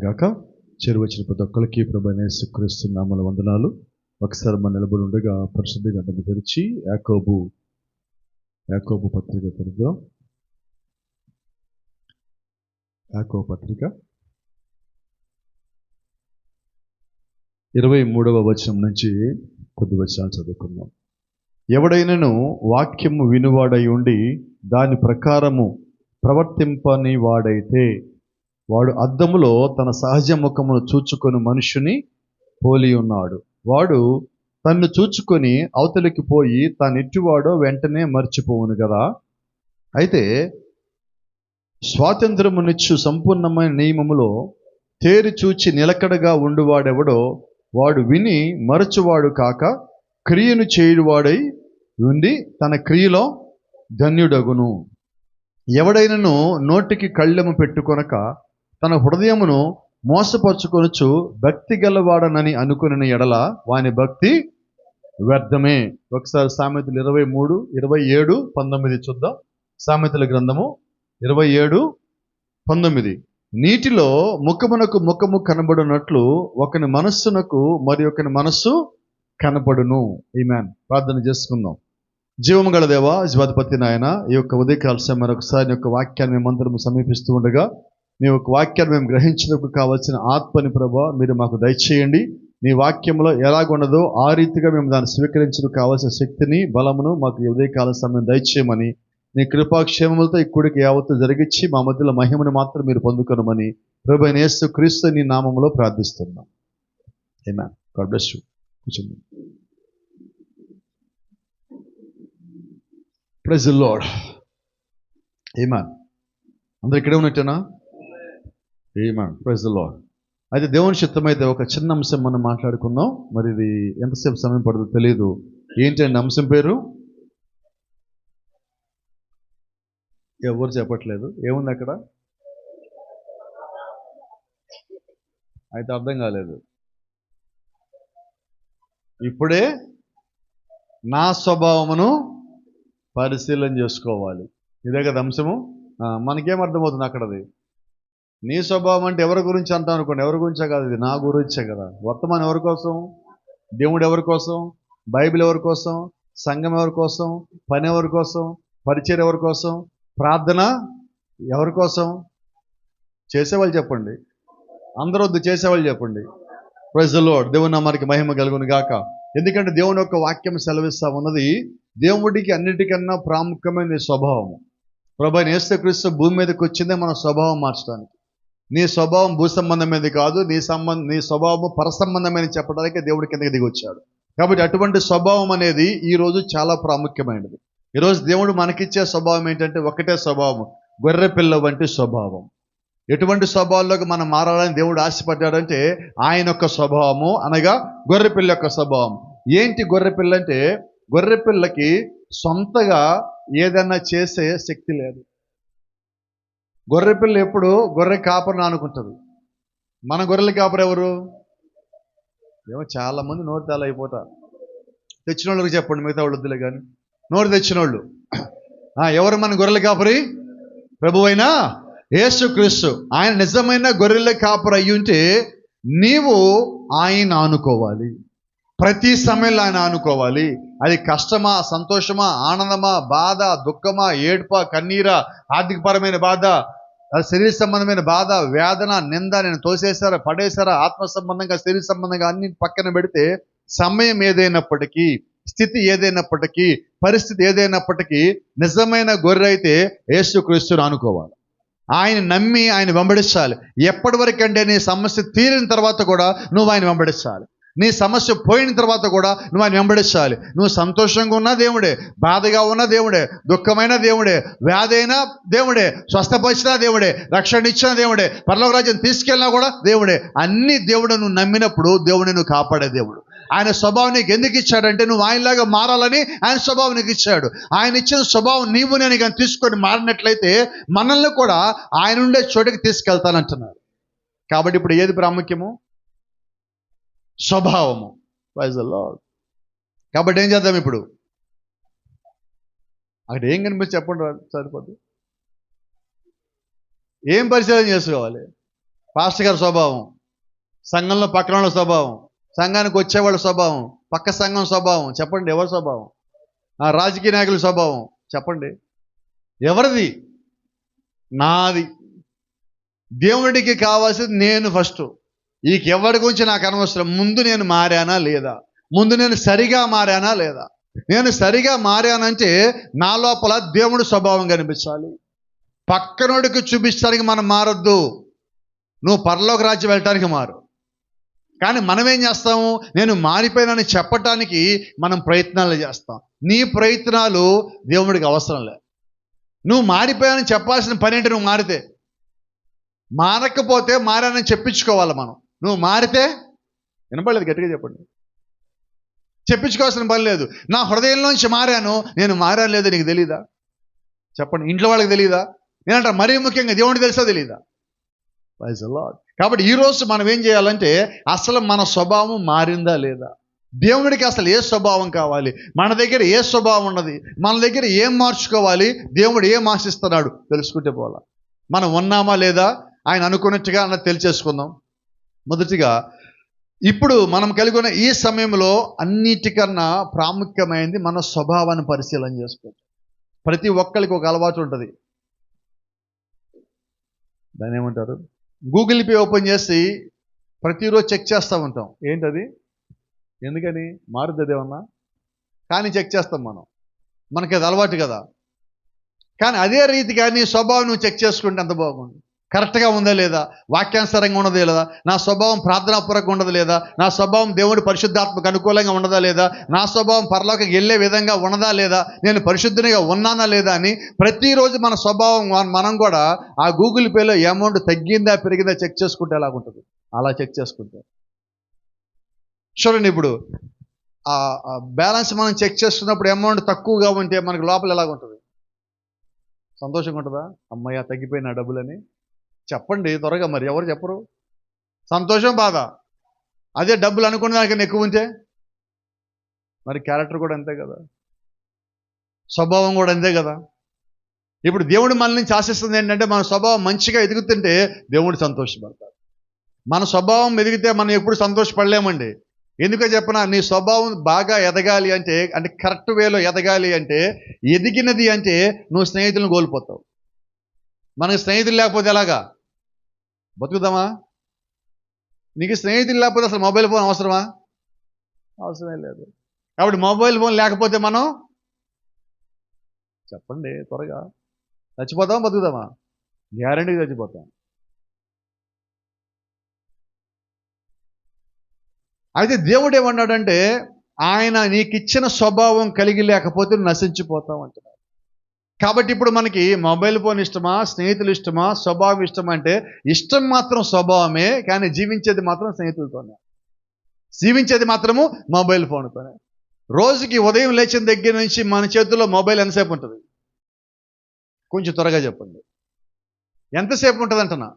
గాక చేరువచ్చిన ప్రతి ఒక్కరికి ప్రభువైన యేసుక్రీస్తు నామమున వందనాలు. ఒకసారి మన నిలబడి ఉండగా పరిశుద్ధ గ్రంథము తెరిచి యాకోబు పత్రిక తెరుద్దాం. యాకోబు పత్రిక 23వ వచనం నుంచి కొద్ది వచనాలు చదువుకుందాం. ఎవడైనను వాక్యము వినువాడై ఉండి దాని ప్రకారము ప్రవర్తింపని వాడైతే వాడు అద్దములో తన సహజ ముఖమును చూచుకొని మనుషుని పోలి ఉన్నాడు. వాడు తన్ను చూచుకొని అవతలికి పోయి తానెట్టివాడో వెంటనే మర్చిపోవును కదా. అయితే స్వాతంత్రమునిచ్చు సంపూర్ణమైన నియమములో తేరి చూచి నిలకడగా ఉండువాడెవడో వాడు విని మరచువాడు కాక క్రియను చేయువాడై ఉండి తన క్రియలో ధన్యుడగును. ఎవడైనను నోటికి కళ్ళెము పెట్టుకొనక తన హృదయమును మోసపరుచుకొనుచు భక్తి గలవాడనని అనుకుని ఎడల వాని భక్తి వ్యర్థమే. ఒకసారి సామెతలు 23:27-19 చూద్దాం. సామెతల గ్రంథము 27:19. నీటిలో ముఖమునకు ముఖము కనబడినట్లు ఒకని మనస్సునకు మరి ఒకని మనస్సు కనపడును. ఆమేన్. ప్రార్థన చేసుకుందాం. జీవము గల దేవా, జీవాధిపతి నాయన, ఈ యొక్క ఉదయకాల సమయం మరొకసారి నీ యొక్క వాక్యాన్ని మేమందరం సమీపిస్తూ ఉండగా నీ యొక్క వాక్యాన్ని మేము గ్రహించడానికి కావాల్సిన ఆత్మని ప్రభా మీరు మాకు దయచేయండి. నీ వాక్యంలో ఎలాగున్నదో ఆ రీతిగా మేము దాన్ని స్వీకరించడానికి కావాల్సిన శక్తిని బలమును మాకు ఈ ఉదయకాల సమయం దయచేయమని, నీ కృపాక్షేమములతో ఈ కూడికి యావత్తు జరిగించి మా మధ్యలో మహిమను మాత్రం మీరు పొందుకొనమని ప్రభువైన యేసుక్రీస్తు నీ నామములో ప్రార్థిస్తున్నాం. ఆమేన్. God bless you. కూర్చోండి. Praise the Lord. ఆమేన్. అందరూ ఇక్కడే ఉన్నట్టేనా? ఆమేన్. Praise the Lord. అయితే దేవుని చిత్తమైతే ఒక చిన్న అంశం మనం మాట్లాడుకుందాం. మరి ఇది ఎంతసేపు సమయం పడుతుందో తెలియదు. ఏంటంటే అంశం పేరు ఎవరు చెప్పట్లేదు. ఏముంది అక్కడ? అయితే అర్థం కాలేదు. ఇప్పుడే నా స్వభావమును పరిశీలన చేసుకోవాలి. ఇదే కదా అంశము. మనకేం అర్థమవుతుంది అక్కడది? నీ స్వభావం అంటే ఎవరి గురించి అంటాం అనుకోండి. ఎవరి గురించే కాదు, ఇది నా గురించే కదా. వర్తమానం ఎవరి కోసం? దేవుడు ఎవరి కోసం? బైబిల్ ఎవరి కోసం? సంఘం ఎవరి కోసం? పని ఎవరి కోసం? పరిచయం ఎవరి కోసం? ప్రార్థన ఎవరి కోసం? చేసేవాళ్ళు చెప్పండి. అందరూ వద్దు, చేసేవాళ్ళు చెప్పండి. Praise the Lord. దేవుని నామానికి మహిమ కలుగును గాక. ఎందుకంటే దేవుని యొక్క వాక్యం సెలవిస్తా ఉన్నది, దేవుడికి అన్నిటికన్నా ప్రాముఖ్యమైన స్వభావము. ప్రభువైన యేసుక్రీస్తు భూమి మీదకి వచ్చిందే మన స్వభావం మార్చడానికి. నీ స్వభావం భూ సంబంధమైనది కాదు, నీ స్వభావము పర సంబంధమైన చెప్పడానికి దేవుడి కిందకి దిగి వచ్చాడు. కాబట్టి అటువంటి స్వభావం అనేది ఈరోజు చాలా ప్రాముఖ్యమైనది. ఈరోజు దేవుడు మనకిచ్చే స్వభావం ఏంటంటే ఒకటే స్వభావం, గొర్రె పిల్ల వంటి స్వభావం. ఎటువంటి స్వభావంలోకి మనం మారాలని దేవుడు ఆశపడ్డాడంటే ఆయన యొక్క స్వభావము, అనగా గొర్రెపిల్ల యొక్క స్వభావం. ఏంటి గొర్రెపిల్ల అంటే? గొర్రెపిల్లకి సొంతగా ఏదన్నా చేసే శక్తి లేదు. గొర్రెపిల్ల ఎప్పుడు గొర్రె కాపరిని అనుకుంటుంది. మన గొర్రెల కాపరి ఎవరు? ఏమో చాలా మంది నోరు తేలా అయిపోతారు. తెచ్చిన వాళ్ళకి చెప్పండి, మిగతా వాళ్ళు వద్దులే కానీ. నోరు తెచ్చిన వాళ్ళు ఎవరు మన గొర్రెల కాపరి? ప్రభువైన యేసుక్రీస్తు. ఆయన నిజమైన గొర్రెల కాపరి అయ్యి ఉంటే నీవు ఆయన ఆనుకోవాలి. ప్రతి సమయంలో ఆయన ఆనుకోవాలి. అది కష్టమా, సంతోషమా, ఆనందమా, బాధ, దుఃఖమా, ఏడ్పా, కన్నీరా, ఆర్థికపరమైన బాధ, శరీర సంబంధమైన బాధ, వేదన, నింద, నేను తోసేశారా, పడేశారా, ఆత్మ సంబంధంగా, శరీర సంబంధంగా అన్ని పక్కన పెడితే సమయం ఏదైనప్పటికీ, స్థితి ఏదైనప్పటికీ, పరిస్థితి ఏదైనప్పటికీ నిజమైన గొర్రె అయితే యేసుక్రీస్తుని ఆనుకోవాలి. ఆయన నమ్మి ఆయన వెంబడించాలి. ఎప్పటి వరకు అంటే నీ సమస్య తీరిన తర్వాత కూడా నువ్వు ఆయన వెంబడించాలి. నీ సమస్య పోయిన తర్వాత కూడా నువ్వు ఆయన వెంబడించాలి. నువ్వు సంతోషంగా ఉన్నా దేవుడే, బాధగా ఉన్నా దేవుడే, దుఃఖమైన దేవుడే, వ్యాధి అయినా దేవుడే, స్వస్థపరిచినా దేవుడే, రక్షణ ఇచ్చిన దేవుడే, పరలోక రాజ్యం తీసుకెళ్ళినా కూడా దేవుడే. అన్ని దేవుడు నువ్వు నమ్మినప్పుడు దేవుడిని నువ్వు కాపాడే దేవుడు. ఆయన స్వభావం నీకు ఎందుకు ఇచ్చాడంటే నువ్వు ఆయనలాగా మారాలని ఆయన స్వభావం నీకు ఇచ్చాడు. ఆయన ఇచ్చిన స్వభావం నీవు నేను కానీ తీసుకొని మారినట్లయితే మనల్ని కూడా ఆయన ఉండే చోటుకి తీసుకెళ్తానంటున్నాడు. కాబట్టి ఇప్పుడు ఏది ప్రాముఖ్యము? స్వభావము. Praise the Lord. కాబట్టి ఏం చేద్దాం ఇప్పుడు? అక్కడ ఏం కనిపిస్తే చెప్పండి, సరిపోద్ది. ఏం పరిశీలన చేసుకోవాలి? పాస్టర్ గారి స్వభావం, సంఘంలో పక్కన వాళ్ళ స్వభావం, సంఘానికి వచ్చేవాళ్ళ స్వభావం, పక్క సంఘం స్వభావం. చెప్పండి ఎవరి స్వభావం? రాజకీయ నాయకుల స్వభావం. చెప్పండి ఎవరిది? నాది. దేవుడికి కావాల్సింది నేను ఫస్ట్. ఎవరి గురించి నాకు అనవసరం. ముందు నేను మారానా లేదా, ముందు నేను సరిగా మారానా లేదా. నేను సరిగా మారానంటే నా లోపల దేవుడి స్వభావం కనిపించాలి. పక్కనోడికి చూపించడానికి మనం మారొద్దు. నువ్వు పరలోక రాజ్యం వెళ్ళటానికి మారు. కానీ మనం ఏం చేస్తాము? నేను మారిపోయినని చెప్పటానికి మనం ప్రయత్నాలు చేస్తాం. నీ ప్రయత్నాలు దేవుడికి అవసరం లేదు. నువ్వు మారిపోయానని చెప్పాల్సిన పని ఏంటి? నువ్వు మారితే. మారకపోతే మారానని చెప్పించుకోవాలి మనం. నువ్వు మారితే, వినపడలేదు, గట్టిగా చెప్పండి. చెప్పించుకోవాల్సిన పని లేదు. నా హృదయంలోంచి మారాను, నేను మారాను లేదో నీకు తెలీదా? చెప్పండి. ఇంట్లో వాళ్ళకి తెలీదా? నేనంట మరీ ముఖ్యంగా దేవుడికి తెలుసా తెలీదా? Praise the Lord. కాబట్టి ఈరోజు మనం ఏం చేయాలంటే అసలు మన స్వభావం మారిందా లేదా. దేవుడికి అసలు ఏ స్వభావం కావాలి, మన దగ్గర ఏ స్వభావం ఉన్నది, మన దగ్గర ఏం మార్చుకోవాలి, దేవుడు ఏం ఆశిస్తున్నాడు తెలుసుకుంటే పోలా. మనం ఉన్నామా లేదా ఆయన అనుకున్నట్టుగా అన్నది తెలియచేసుకుందాం. మొదటిగా ఇప్పుడు మనం కలిగి ఉన్న ఈ సమయంలో అన్నిటికన్నా ప్రాముఖ్యమైనది మన స్వభావాన్ని పరిశీలన చేసుకోవచ్చు. ప్రతి ఒక్కరికి ఒక అలవాటు ఉంటుంది. దాన్ని ఏమంటారు? గూగుల్ పే ఓపెన్ చేసి ప్రతిరోజు చెక్ చేస్తూ ఉంటాం. ఏంటది? ఎందుకని? మారుతుంది ఏమన్నా కానీ చెక్ చేస్తాం మనం. మనకి అది అలవాటు కదా. కానీ అదే రీతిగా నీ స్వభావం నువ్వు చెక్ చేసుకుంటే ఎంత బాగుంది. కరెక్ట్గా ఉందా లేదా, వాక్యానుసారంగా ఉన్నదా లేదా, నా స్వభావం ప్రార్థనాపూర్వకంగా ఉండదా లేదా, నా స్వభావం దేవుడి పరిశుద్ధాత్మకు అనుకూలంగా ఉండదా లేదా, నా స్వభావం పరలోకకి వెళ్ళే విధంగా ఉన్నదా లేదా, నేను పరిశుద్ధునిగా ఉన్నానా లేదా అని ప్రతిరోజు మన స్వభావం మనం కూడా ఆ గూగుల్ పేలో అమౌంట్ తగ్గిందా పెరిగిందా చెక్ చేసుకుంటే ఎలాగుంటుంది. అలా చెక్ చేసుకుంటే చూడండి. ఇప్పుడు ఆ బ్యాలెన్స్ మనం చెక్ చేస్తున్నప్పుడు అమౌంట్ తక్కువగా ఉంటే మనకు లోపల ఎలాగుంటుంది? సంతోషంగా ఉంటుందా? అమ్మయ్య తగ్గిపోయిన డబ్బులని చెప్పండి త్వరగా. మరి ఎవరు చెప్పరు? సంతోషం, బాధ. అదే డబ్బులు అనుకున్న దానికన్నా ఎక్కువ ఉంటే మరి క్యారెక్టర్ కూడా అంతే కదా, స్వభావం కూడా అంతే కదా. ఇప్పుడు దేవుడు మన నుంచి ఆశిస్తుంది ఏంటంటే మన స్వభావం మంచిగా ఎదుగుతుంటే దేవుడు సంతోషపడతాడు. మన స్వభావం ఎదిగితే మనం ఎప్పుడు సంతోషపడలేమండి. ఎందుకో చెప్పనా? నీ స్వభావం బాగా ఎదగాలి అంటే కరెక్ట్ వేలో ఎదగాలి అంటే, ఎదిగినది అంటే నువ్వు స్నేహితులను కోల్పోతావు. మనకి స్నేహితులు లేకపోతే ఎలాగా బతుకుదామా? నీకు స్నేహితులు లేకపోతే అసలు మొబైల్ ఫోన్ అవసరమా? అవసరమే లేదు. కాబట్టి మొబైల్ ఫోన్ లేకపోతే మనం చెప్పండి త్వరగా చచ్చిపోతామా బతుకుదామా? గ్యారంటీగా చచ్చిపోతాం. అయితే దేవుడు ఏమన్నాడంటే ఆయన నీకు ఇచ్చిన స్వభావం కలిగి లేకపోతే నశించిపోతావు అంటున్నాడు. కాబట్టి ఇప్పుడు మనకి మొబైల్ ఫోన్ ఇష్టమా, స్నేహితులు ఇష్టమా, స్వభావం ఇష్టమా అంటే ఇష్టం మాత్రం స్వభావమే, కానీ జీవించేది మాత్రం స్నేహితులతోనే, జీవించేది మాత్రము మొబైల్ ఫోన్తోనే. రోజుకి ఉదయం లేచిన దగ్గర నుంచి మన చేతుల్లో మొబైల్ ఎంతసేపు ఉంటుంది? కొంచెం త్వరగా చెప్పండి. ఎంతసేపు ఉంటుంది అంటున్నా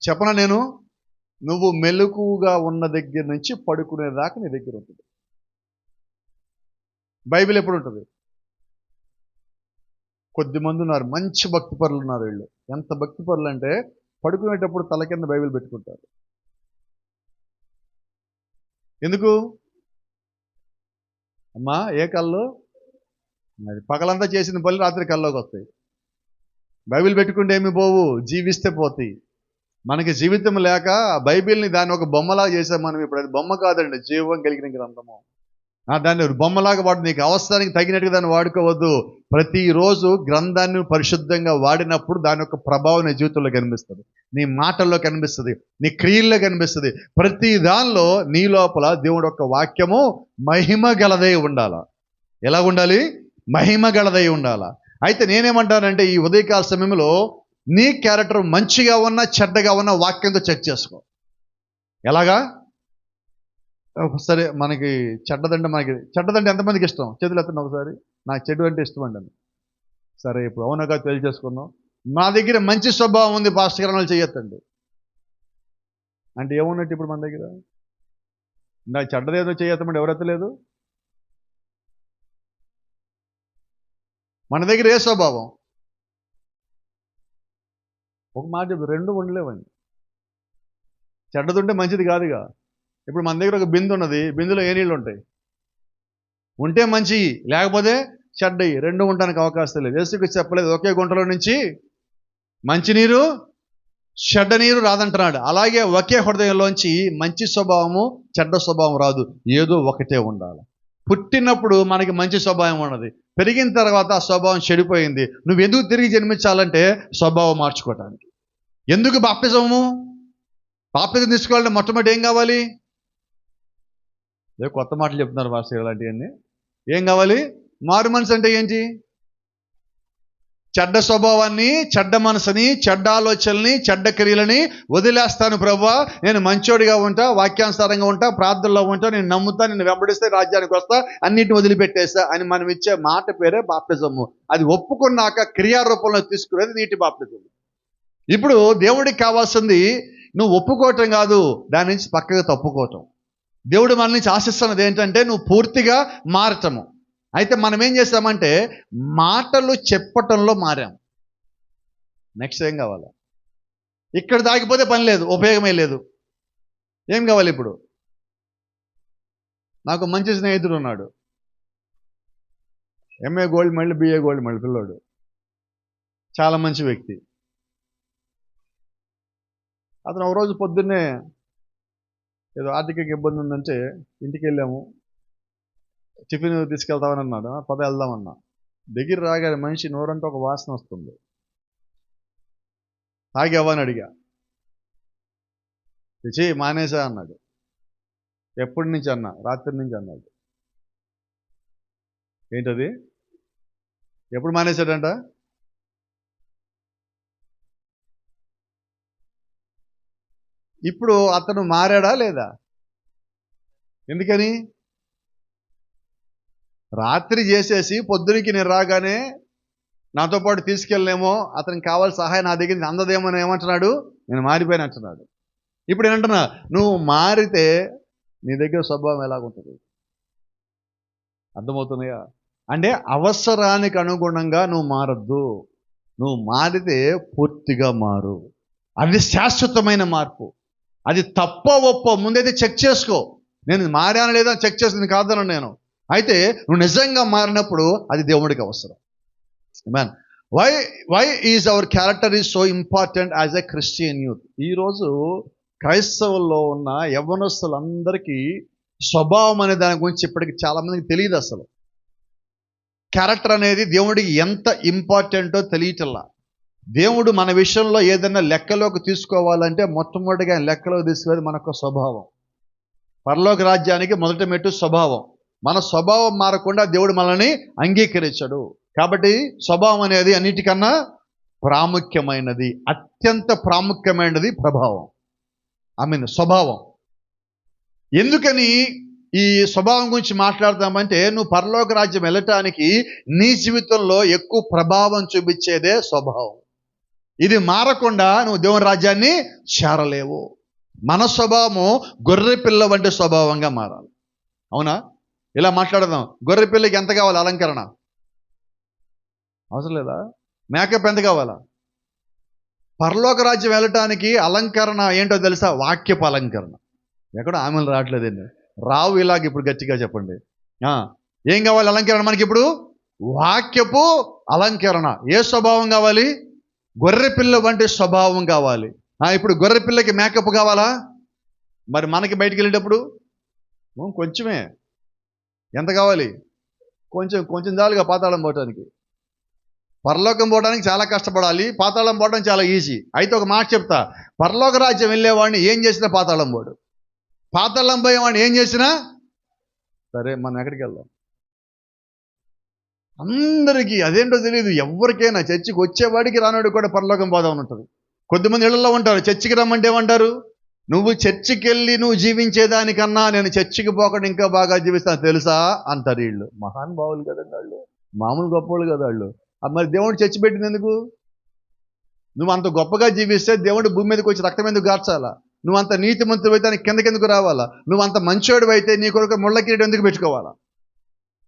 చెప్పనా నేను? నువ్వు మెలకుగా ఉన్న దగ్గర నుంచి పడుకునేదాకా నీ దగ్గర ఉంటుంది. బైబిల్ ఎప్పుడు ఉంటుంది? కొద్దిమంది ఉన్నారు, మంచి భక్తి పరులు ఉన్నారు. వీళ్ళు ఎంత భక్తి పరులు అంటే పడుకునేటప్పుడు తల కింద బైబిల్ పెట్టుకుంటారు. ఎందుకు అమ్మా? ఏ కళ్ళు? మరి పగలంతా చేసిన పనులు రాత్రి కల్లోకి వస్తాయి. బైబిల్ పెట్టుకుంటే ఏమి పోవు, జీవిస్తే పోతాయి. మనకి జీవితం లేక బైబిల్ని దాన్ని ఒక బొమ్మలాగా చేసాం మనం. ఇప్పుడు అది బొమ్మ కాదండి, జీవం కలిగిన గ్రంథము. దాన్ని బొమ్మలాగా వాడు నీకు అవసరానికి తగినట్టుగా దాన్ని వాడుకోవద్దు. ప్రతిరోజు గ్రంథాన్ని పరిశుద్ధంగా వాడినప్పుడు దాని యొక్క ప్రభావం నీ జీవితంలో కనిపిస్తుంది, నీ మాటల్లో కనిపిస్తుంది, నీ క్రియల్లో కనిపిస్తుంది. ప్రతి దానిలో నీ లోపల దేవుడు యొక్క వాక్యము మహిమ గలదై ఉండాలా. ఎలా ఉండాలి? మహిమ గలదై ఉండాలా. అయితే నేనేమంటానంటే ఈ ఉదయకాల సమయంలో నీ క్యారెక్టర్ మంచిగా ఉన్నా చెడ్డగా ఉన్నా వాక్యంతో చెక్ చేసుకో. ఎలాగా? సరే, మనకి చెడ్డదంటే ఎంతమందికి ఇష్టం? చేతులు ఎత్తండి ఒకసారి. నాకు చెడు అంటే ఇష్టం అండి. సరే, ఇప్పుడు అవునగా తెలియజేసుకుందాం. నా దగ్గర మంచి స్వభావం ఉంది పాస్టర్ గారు వాళ్ళు చేయొద్దండి అంటే ఏమున్నట్టు? ఇప్పుడు మన దగ్గర నాకు చెడ్డదేదో చేయొద్దామంటే ఎవరెత్తలేదు. మన దగ్గర ఏ స్వభావం? ఒక మాట చెప్పు, రెండు ఉండలేవండి. చెడ్డదుంటే మంచిది కాదుగా. ఇప్పుడు మన దగ్గర ఒక బిందె ఉన్నది, బిందులో ఏ నీళ్ళు ఉంటాయి? ఉంటే మంచి, లేకపోతే చెడ్డయి. రెండు ఉండడానికి అవకాశం లేదు. యేసుక్రీస్తు చెప్పలేదు ఒకే గుంటలో నుంచి మంచినీరు చెడ్డ నీరు రాదంటున్నాడు. అలాగే ఒకే హృదయంలోంచి మంచి స్వభావము చెడ్డ స్వభావం రాదు, ఏదో ఒకటే ఉండాలి. పుట్టినప్పుడు మనకి మంచి స్వభావం ఉన్నది, పెరిగిన తర్వాత ఆ స్వభావం చెడిపోయింది. నువ్వు ఎందుకు తిరిగి జన్మించాలంటే స్వభావం మార్చుకోవటానికి. ఎందుకు బాప్తిజము? బాప్తిజం తీసుకోవాలంటే మొట్టమొదటి ఏం కావాలి? కొత్త మాటలు చెప్తున్నారు మాస్టర్ ఇలాంటివన్నీ. ఏం కావాలి? మారు మనసు అంటే ఏంటి? చెడ్డ స్వభావాన్ని, చెడ్డ మనసుని, చెడ్డ ఆలోచనల్ని, చెడ్డ క్రియలని వదిలేస్తాను ప్రభువా, నేను మంచోడిగా ఉంటా, వాక్యానుసారంగా ఉంటా, ప్రార్థనలో ఉంటా, నేను నమ్ముతా, నేను వెంబడిస్తే రాజ్యానికి వస్తా, అన్నిటిని వదిలిపెట్టేస్తా అని మనం ఇచ్చే మాట పేరే బాప్తిజము. అది ఒప్పుకున్నాక క్రియారూపంలో తీసుకునేది నీటి బాప్తిజము. ఇప్పుడు దేవుడికి కావాల్సింది నువ్వు ఒప్పుకోవటం కాదు, దాని నుంచి పక్కగా తప్పుకోవటం. దేవుడు మన నుంచి ఆశిస్తున్నది ఏంటంటే నువ్వు పూర్తిగా మారటము. అయితే మనం ఏం చేస్తామంటే మాటలు చెప్పటంలో మారాం. నెక్స్ట్ ఏం కావాలి? ఇక్కడ దాగిపోతే పని లేదు, ఉపయోగమే లేదు. ఏం కావాలి ఇప్పుడు? నాకు మంచి స్నేహితుడు ఉన్నాడు, MA gold medal, BA gold medal పిల్లోడు, చాలా మంచి వ్యక్తి. అతను ఒక రోజు పొద్దున్నే ఏదో ఆర్థిక ఇబ్బంది ఉందంటే ఇంటికి వెళ్ళాము. టిఫిన్ తీసుకెళ్తామని అన్నాడు. పద వెళ్దామన్నా. దగ్గర రాగానే మనిషి నోరంటే ఒక వాసన వస్తుంది. తాగావని అడిగా. తెచ్చి మానేసా అన్నాడు. ఎప్పటి నుంచి అన్నా? రాత్రి నుంచి అన్నాడు. ఏంటది? ఎప్పుడు మానేశాడంట? ఇప్పుడు అతను మారాడా లేదా? ఎందుకని? రాత్రి చేసేసి పొద్దునికి నేను రాగానే నాతో పాటు తీసుకెళ్ళలేమో, అతనికి కావాల్సిన సహాయం నా దగ్గర అందదేమో అని ఏమంటున్నాడు? నేను మారిపోయాను అంటున్నాడు. ఇప్పుడు ఏంటంటున్నా, నువ్వు మారితే నీ దగ్గర స్వభావం ఎలాగుంటుంది? అర్థమవుతున్నాయా? అంటే అవసరానికి అనుగుణంగా నువ్వు మారద్దు. నువ్వు మారితే పూర్తిగా మారు. అది శాశ్వతమైన మార్పు. అది తప్పో ఒప్పో ముందైతే చెక్ చేసుకో. నేను మారాను లేదా చెక్ చేసింది కాదను నేను. అయితే నువ్వు నిజంగా మారినప్పుడు అది దేవుడికి అవసరం. Man, why is our character is so important as a Christian youth. ఈరోజు క్రైస్తవుల్లో ఉన్న యవ్వనస్తులందరికీ స్వభావం అనే దాని గురించి ఇప్పటికి చాలామందికి తెలియదు. అసలు క్యారెక్టర్ అనేది దేవుడికి ఎంత ఇంపార్టెంటో తెలియటల్లా. దేవుడు మన విషయంలో ఏదైనా లెక్కలోకి తీసుకోవాలంటే మొట్టమొదటిగా లెక్కలోకి తీసుకునేది మనకు స్వభావం. పరలోక రాజ్యానికి మొదటి మెట్టు స్వభావం. మన స్వభావం మారకుండా దేవుడు మనల్ని అంగీకరించడు. కాబట్టి స్వభావం అనేది అన్నిటికన్నా ప్రాముఖ్యమైనది, అత్యంత ప్రాముఖ్యమైనది ప్రభావం. స్వభావం. ఎందుకని ఈ స్వభావం గురించి మాట్లాడతామంటే, నువ్వు పరలోక రాజ్యం వెళ్ళటానికి నీ జీవితంలో ఎక్కువ ప్రభావం చూపించేదే స్వభావం. ఇది మారకుండా నువ్వు దేవుని రాజ్యాన్ని చేరలేవు. మన స్వభావము గొర్రె పిల్ల వంటి స్వభావంగా మారాలి. అవునా? ఇలా మాట్లాడదాం. గొర్రె పిల్లకి ఎంత కావాలి? అలంకరణ అవసరం లేదా? మేకప్ ఎంత కావాలా? పరలోక రాజ్యం వెళ్ళటానికి అలంకరణ ఏంటో తెలుసా? వాక్యపు అలంకరణ. ఎక్కడో ఆమెలు రావట్లేదండి, రావు. ఇలాగ ఇప్పుడు గట్టిగా చెప్పండి. ఏం కావాలి అలంకరణ మనకి? ఇప్పుడు వాక్యపు అలంకరణ. ఏ స్వభావం కావాలి? గొర్రె పిల్ల వంటి స్వభావం కావాలి. ఇప్పుడు గొర్రె పిల్లకి మేకప్ కావాలా? మరి మనకి బయటికి వెళ్ళేటప్పుడు కొంచెమే. ఎంత కావాలి? కొంచెం చాలుగా పాతాళం పోవటానికి. పరలోకం పోవడానికి చాలా కష్టపడాలి, పాతాళం పోవడం చాలా ఈజీ. అయితే ఒక మాట చెప్తా, పరలోక రాజ్యం వెళ్ళేవాడిని ఏం చేసినా పాతాళం పోడు, పాతాళం పోయేవాడిని ఏం చేసినా సరే. మనం ఎక్కడికి వెళ్దాం? అందరికీ అదేంటో తెలియదు. ఎవరికైనా చర్చికి వచ్చేవాడికి రానోడికి కూడా పరలోకం పోదామని ఉంటుంది. కొద్దిమంది ఇళ్లలో ఉంటారు, చర్చికి రమ్మంటే ఏమంటారు? నువ్వు చర్చికి వెళ్ళి నువ్వు జీవించేదానికన్నా నేను చర్చికి పోకుండా ఇంకా బాగా జీవిస్తాను తెలుసా అంటారు. వీళ్ళు మహానుభావులు కదండి, వాళ్ళు మామూలు గొప్పవాళ్ళు కదా వాళ్ళు. మరి దేవుడు చర్చి పెట్టింది ఎందుకు? నువ్వు అంత గొప్పగా జీవిస్తే దేవుడు భూమి మీదకి వచ్చి రక్తం ఎందుకు గార్చాలా? నువ్వు అంత నీతిమంతుడు అయితే నీకు కిందకెందుకు రావాలా? నువ్వు అంత మంచోడు అయితే నీ కొరకు ముళ్ళ కిరీటం ఎందుకు పెట్టుకోవాలా?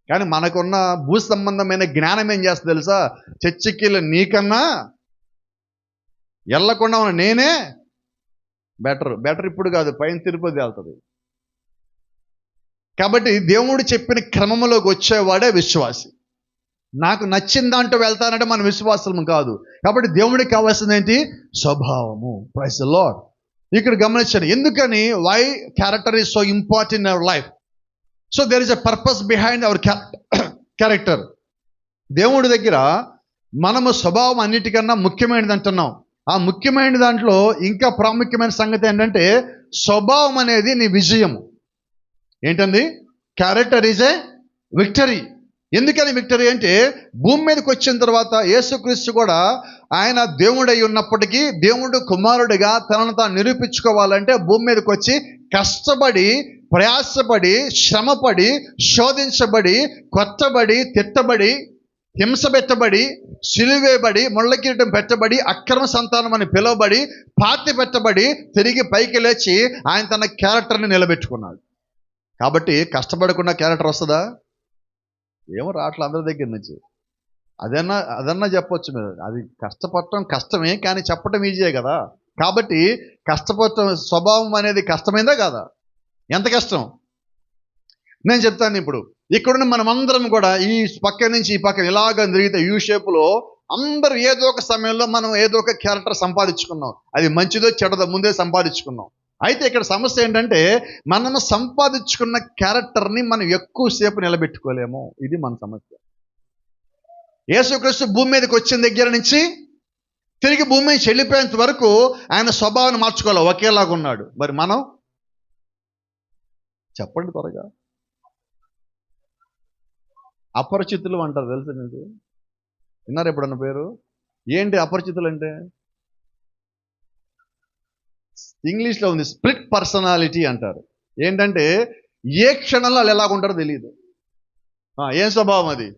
కానీ మనకున్న భూ సంబంధమైన జ్ఞానం ఏం చేస్తుంది తెలుసా? చర్చికి నీకన్నా వెళ్ళకుండా ఉన్న నేనే బెటర్ ఇప్పుడు కాదు, పైన తిరుపతి వెళ్తుంది. కాబట్టి దేవుడు చెప్పిన క్రమంలోకి వచ్చేవాడే విశ్వాసి. నాకు నచ్చిన దాంట్లో వెళ్తానంటే మన విశ్వాసం కాదు. కాబట్టి దేవుడికి కావాల్సింది ఏంటి? స్వభావము. Praise the Lord. ఇక్కడ గమనించండి, ఎందుకని why character is so important in our life. So there is a purpose behind our character. దేవుడి దగ్గర మనము స్వభావం అన్నిటికన్నా ముఖ్యమైనది అంటున్నాం. ఆ ముఖ్యమైన దాంట్లో ఇంకా ప్రాముఖ్యమైన సంగతి ఏంటంటే స్వభావం అనేది నీ విజయము. ఏంటండి? Character is a victory. ఎందుకని విక్టరీ అంటే భూమి మీదకి వచ్చిన తర్వాత యేసుక్రీస్తు కూడా ఆయన దేవుడై ఉన్నప్పటికీ దేవుడు కుమారుడిగా తనను తాను నిరూపించుకోవాలంటే భూమి మీదకి వచ్చి కష్టపడి, ప్రయాసపడి, శ్రమపడి, శోధించబడి, కొట్టబడి, తిట్టబడి, హింస పెట్టబడి, సిలువేయబడి, ముళ్ళ కిరీటం పెట్టబడి, అక్రమ సంతానం అని పిలువబడి, పాతి పెట్టబడి, తిరిగి పైకి లేచి ఆయన తన క్యారెక్టర్ని నిలబెట్టుకున్నాడు. కాబట్టి కష్టపడకుండా క్యారెక్టర్ వస్తుందా? ఏమో రావట్లే అందరి దగ్గర నుంచి. అదన్నా చెప్పొచ్చు మీరు. అది కష్టపడటం కష్టమే, కానీ చెప్పటం ఈజీయే కదా. కాబట్టి కష్టపడటం స్వభావం అనేది కష్టమైందా కాదా? ఎంత కష్టం నేను చెప్తాను. ఇప్పుడు ఇక్కడున్న మనమందరం కూడా ఈ పక్క నుంచి ఈ పక్కన ఇలాగ తిరిగితే యూ షేప్లో అందరూ ఏదో ఒక సమయంలో మనం ఏదో ఒక క్యారెక్టర్ సంపాదించుకున్నాం. అది మంచిదో చెడదో ముందే సంపాదించుకున్నాం. అయితే ఇక్కడ సమస్య ఏంటంటే మనము సంపాదించుకున్న క్యారెక్టర్ని మనం ఎక్కువసేపు నిలబెట్టుకోలేము. ఇది మన సమస్య. యేసుక్రీస్తు భూమి మీదకి వచ్చిన దగ్గర నుంచి తిరిగి భూమి మీద చెల్లిపోయేంత వరకు ఆయన స్వభావాన్ని మార్చుకోవాలి, ఒకేలాగా ఉన్నాడు. మరి మనం చెప్పండి త్వరగా. అపరిచితులు అంటారు, తెలుసు మీకు? విన్నారు ఎప్పుడన్న పేరు? ఏంటి అపరిచితులు అంటే? ఇంగ్లీష్లో ఉంది స్ప్లిట్ పర్సనాలిటీ అంటారు. ఏంటంటే ఏ క్షణంలో వాళ్ళు ఎలాగుంటారో తెలియదు. ఏం స్వభావం అది?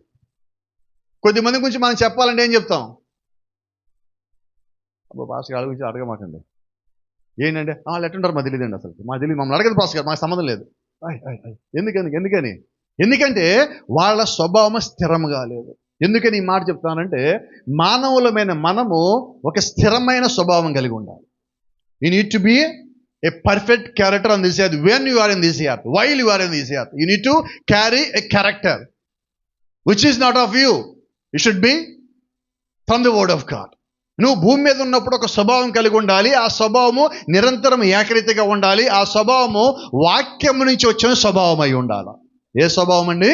కొద్దిమంది గురించి మనం చెప్పాలంటే ఏం చెప్తాం? అబ్బా పాస్టర్ గారి గురించి అడగమాకండి. ఏంటంటే వాళ్ళు ఎట్టుంటారు మాకు తెలియదండి, అసలు మాకు తెలియదు, మమ్మల్ని అడగదు పాస్టర్ గారు, మాకు సంబంధం లేదు. ఎందుకంటే వాళ్ళ స్వభావం స్థిరంగా లేదు. ఎందుకని ఈ మాట చెప్తానంటే మానవులమైన మనము ఒక స్థిరమైన స్వభావం కలిగి ఉండాలి. You need to be a perfect character on this earth. When you are in this earth, while you are in this earth, you need to carry a character which is not of you. It should be from the word of God. నువ్వు భూమి మీద ఉన్నప్పుడు ఒక స్వభావం కలిగి ఉండాలి. ఆ స్వభావము నిరంతరం ఏకరీతిగా ఉండాలి. ఆ స్వభావము వాక్యము నుంచి వచ్చిన స్వభావం అయి ఉండాలి. ఏ స్వభావం అండి?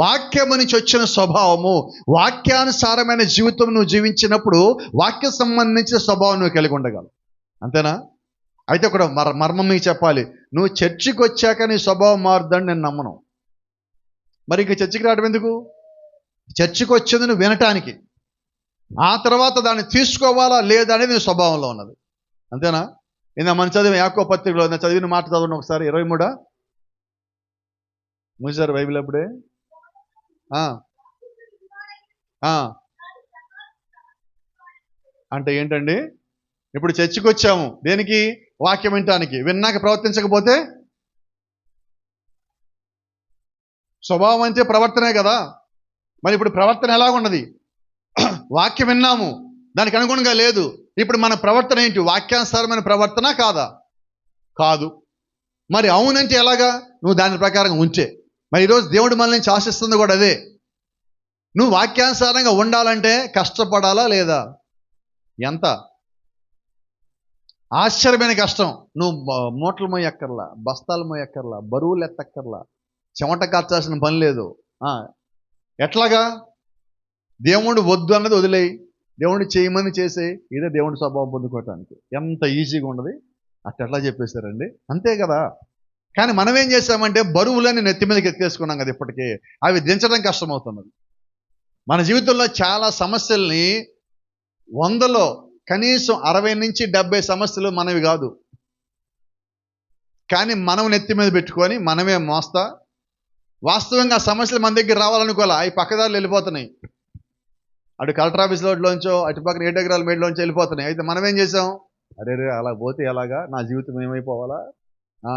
వాక్యము నుంచి వచ్చిన స్వభావము. వాక్యానుసారమైన జీవితం నువ్వు జీవించినప్పుడు వాక్య సంబంధించిన స్వభావం నువ్వు కలిగి ఉండగలవు. అంతేనా? అయితే ఒక మర్మం మీకు చెప్పాలి. నువ్వు చర్చికి వచ్చాక నీ స్వభావం మారుద్దని నేను నమ్మను. మరి ఇంక చర్చికి రావడం ఎందుకు? చర్చికి వచ్చింది నువ్వు వినటానికి, ఆ తర్వాత దాన్ని తీసుకోవాలా లేదా అనేది నీ స్వభావంలో ఉన్నది. అంతేనా? ఇందా మన చదివి యాకోబు పత్రికలో చదివిన మాట చదవండి ఒకసారి. 23 మూసారు బైబిల్ అప్పుడే. అంటే ఏంటండి? ఇప్పుడు చర్చికి వచ్చాము దేనికి? వాక్యం వినటానికి. విన్నాక ప్రవర్తించకపోతే స్వభావం అంటే ప్రవర్తనే కదా. మరి ఇప్పుడు ప్రవర్తన ఎలాగున్నది? వాక్యం విన్నాము, దానికి అనుగుణంగా లేదు. ఇప్పుడు మన ప్రవర్తన ఏంటి? వాక్యానుసారమైన ప్రవర్తన కాదా? కాదు. మరి అవునంటే ఎలాగా? నువ్వు దాని ప్రకారం ఉంటే. మరి ఈరోజు దేవుడు మన నుంచి ఆశిస్తుంది కూడా అదే. నువ్వు వాక్యానుసారంగా ఉండాలంటే కష్టపడాలా లేదా? ఎంత ఆశ్చర్యమైన కష్టం. నువ్వు మూటలు మోయక్కర్లా, బస్తాలు మోయక్కర్లా, బరువులు ఎత్తక్కర్లా, చెమట కార్చాల్సిన పని లేదు. ఎట్లాగా? దేవుడు వద్దు అన్నది వదిలేయి, దేవుడు చేయమని చేసే. ఇదే దేవుడి స్వభావం పొందుకోవటానికి. ఎంత ఈజీగా ఉండదు. అట్లా చెప్పేశారండి, అంతే కదా. కానీ మనం ఏం చేసామంటే బరువులని నెత్తి మీదకి ఎత్తేసుకున్నాం కదా. ఇప్పటికే అవి దించడం కష్టమవుతున్నది. మన జీవితంలో చాలా సమస్యల్ని 100లో కనీసం 60 నుంచి 70 సమస్యలు మనవి కాదు, కానీ మనం నెత్తి మీద పెట్టుకొని మనమే మోస్తా. వాస్తవంగా ఆ సమస్యలు మన దగ్గర రావాలనుకోవాలి, అవి పక్కదారులు వెళ్ళిపోతున్నాయి. అటు కలెక్టర్ ఆఫీస్ రోడ్లోంచో అటు పక్కన 7 ఎకరాల మేడ్లోంచి వెళ్ళిపోతున్నాయి. అయితే మనం ఏం చేసాం? అరే అలా పోతే ఎలాగా? నా జీవితం ఏమైపోవాలా?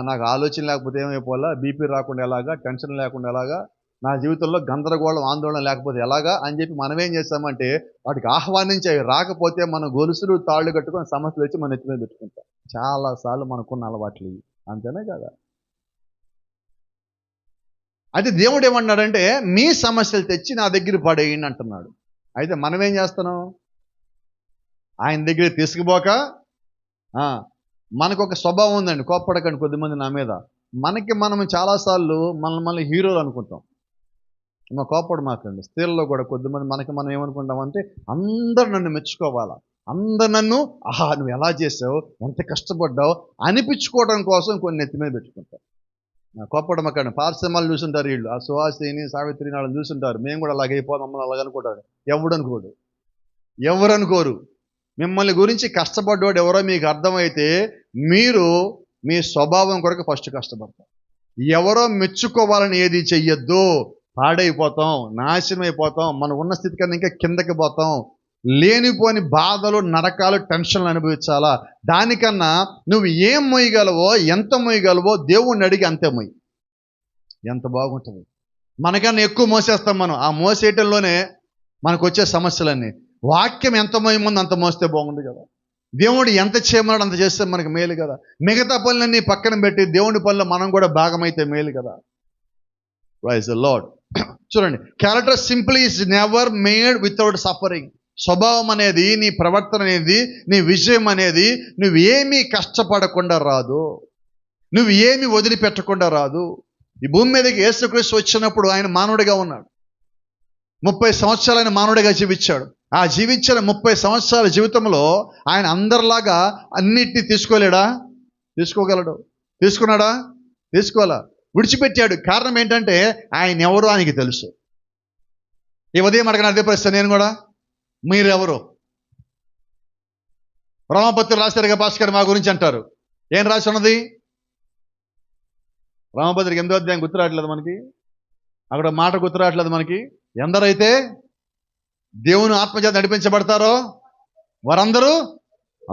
నాకు ఆలోచన లేకపోతే ఏమైపోవాలా? బీపీ రాకుండా ఎలాగా? టెన్షన్ లేకుండా ఎలాగా? నా జీవితంలో గందరగోళం ఆందోళన లేకపోతే ఎలాగా అని చెప్పి మనం ఏం చేస్తామంటే వాటికి ఆహ్వానించి అవి రాకపోతే మనం గొలుసులు తాళ్ళు కట్టుకొని సమస్యలు వచ్చి మన ఎత్తి మీద పెట్టుకుంటాం. చాలాసార్లు మనకున్న అలవాట్లు ఇవి. అంతేనే కదా? అయితే దేవుడు ఏమన్నాడంటే మీ సమస్యలు తెచ్చి నా దగ్గర పడేయండి అంటున్నాడు. అయితే మనం ఏం చేస్తున్నాం? ఆయన దగ్గర తీసుకుపోక మనకు ఒక స్వభావం ఉందండి, కోప్పడకండి కొద్దిమంది నా మీద. మనం చాలాసార్లు మనల్ని హీరోలు అనుకుంటాం. మా కోప్పడు మాకండి. స్త్రీల్లో కూడా కొద్దిమంది మనం ఏమనుకుంటామంటే అందరూ నన్ను మెచ్చుకోవాలా, అందరు నన్ను నువ్వు ఎలా చేసావు, ఎంత కష్టపడ్డావు అనిపించుకోవడం కోసం కొన్ని ఎత్తి మీద పెట్టుకుంటాం. కోప్పడం అక్కడ పార్శ్రమాలు చూసుంటారు వీళ్ళు, ఆ సుహాసిని సావిత్రి వాళ్ళని చూసుంటారు. మేము కూడా అలాగైపోదాం, మమ్మల్ని అలాగనుకుంటారు. ఎవరు అనుకోరు. మిమ్మల్ని గురించి కష్టపడ్డాడు ఎవరో మీకు అర్థమైతే మీరు మీ స్వభావం కొరకు ఫస్ట్ కష్టపడతారు. ఎవరో మెచ్చుకోవాలని ఏది చెయ్యొద్దు, పాడైపోతాం, నాశనం అయిపోతాం, మనం ఉన్న స్థితి కన్నా ఇంకా కిందకి పోతాం. లేనిపోని బాధలు, నరకాలు, టెన్షన్లు అనుభవించాలా? దానికన్నా నువ్వు ఏం మొయ్యగలవో, ఎంత మొయ్యగలవో దేవుణ్ణి అడిగి అంతే మొయ్యి. ఎంత బాగుంటుంది. మనకన్నా ఎక్కువ మోసేస్తాం మనం. ఆ మోసేయటంలోనే మనకు వచ్చే సమస్యలన్నీ. వాక్యం ఎంత మోయముందో అంత మోస్తే బాగుంది కదా. దేవుడు ఎంత చేయమన్నాడు అంత చేస్తే మనకు మేలు కదా. మిగతా పనులన్నీ పక్కన పెట్టి దేవుడి పనులు మనం కూడా భాగమైతే మేలు కదా. Praise the Lord. చూడండి, character simply is never made without suffering. స్వభావం అనేది, నీ ప్రవర్తన అనేది, నీ విజయం అనేది నువ్వేమీ కష్టపడకుండా రాదు, నువ్వు ఏమి వదిలిపెట్టకుండా రాదు. ఈ భూమి మీదకి యేసుక్రీస్తు వచ్చినప్పుడు ఆయన మానవుడిగా ఉన్నాడు. 30 సంవత్సరాలు ఆయన మానవుడిగా జీవించాడు. ఆ జీవించిన 30 సంవత్సరాల జీవితంలో ఆయన అందరిలాగా అన్నిటినీ తీసుకోలేడా? తీసుకోగలడు. తీసుకున్నాడా? తీసుకోవాలా? విడిచిపెట్టాడు. కారణం ఏంటంటే ఆయన ఎవరో ఆయనకి తెలుసు. ఈ ఉదయం అడగని అదే ప్రశ్న నేను కూడా, మీరెవరు? రామపత్రి రాశారుగా భాస్కర్ మా గురించి అంటారు. ఏం రాసి ఉన్నది? రామపత్రికి 8వ అధ్యాయం గుర్తు రావట్లేదు మనకి, అక్కడ మాట గుర్తు రావట్లేదు మనకి. ఎందరైతే దేవుని ఆత్మచేత నడిపించబడతారో వారందరూ,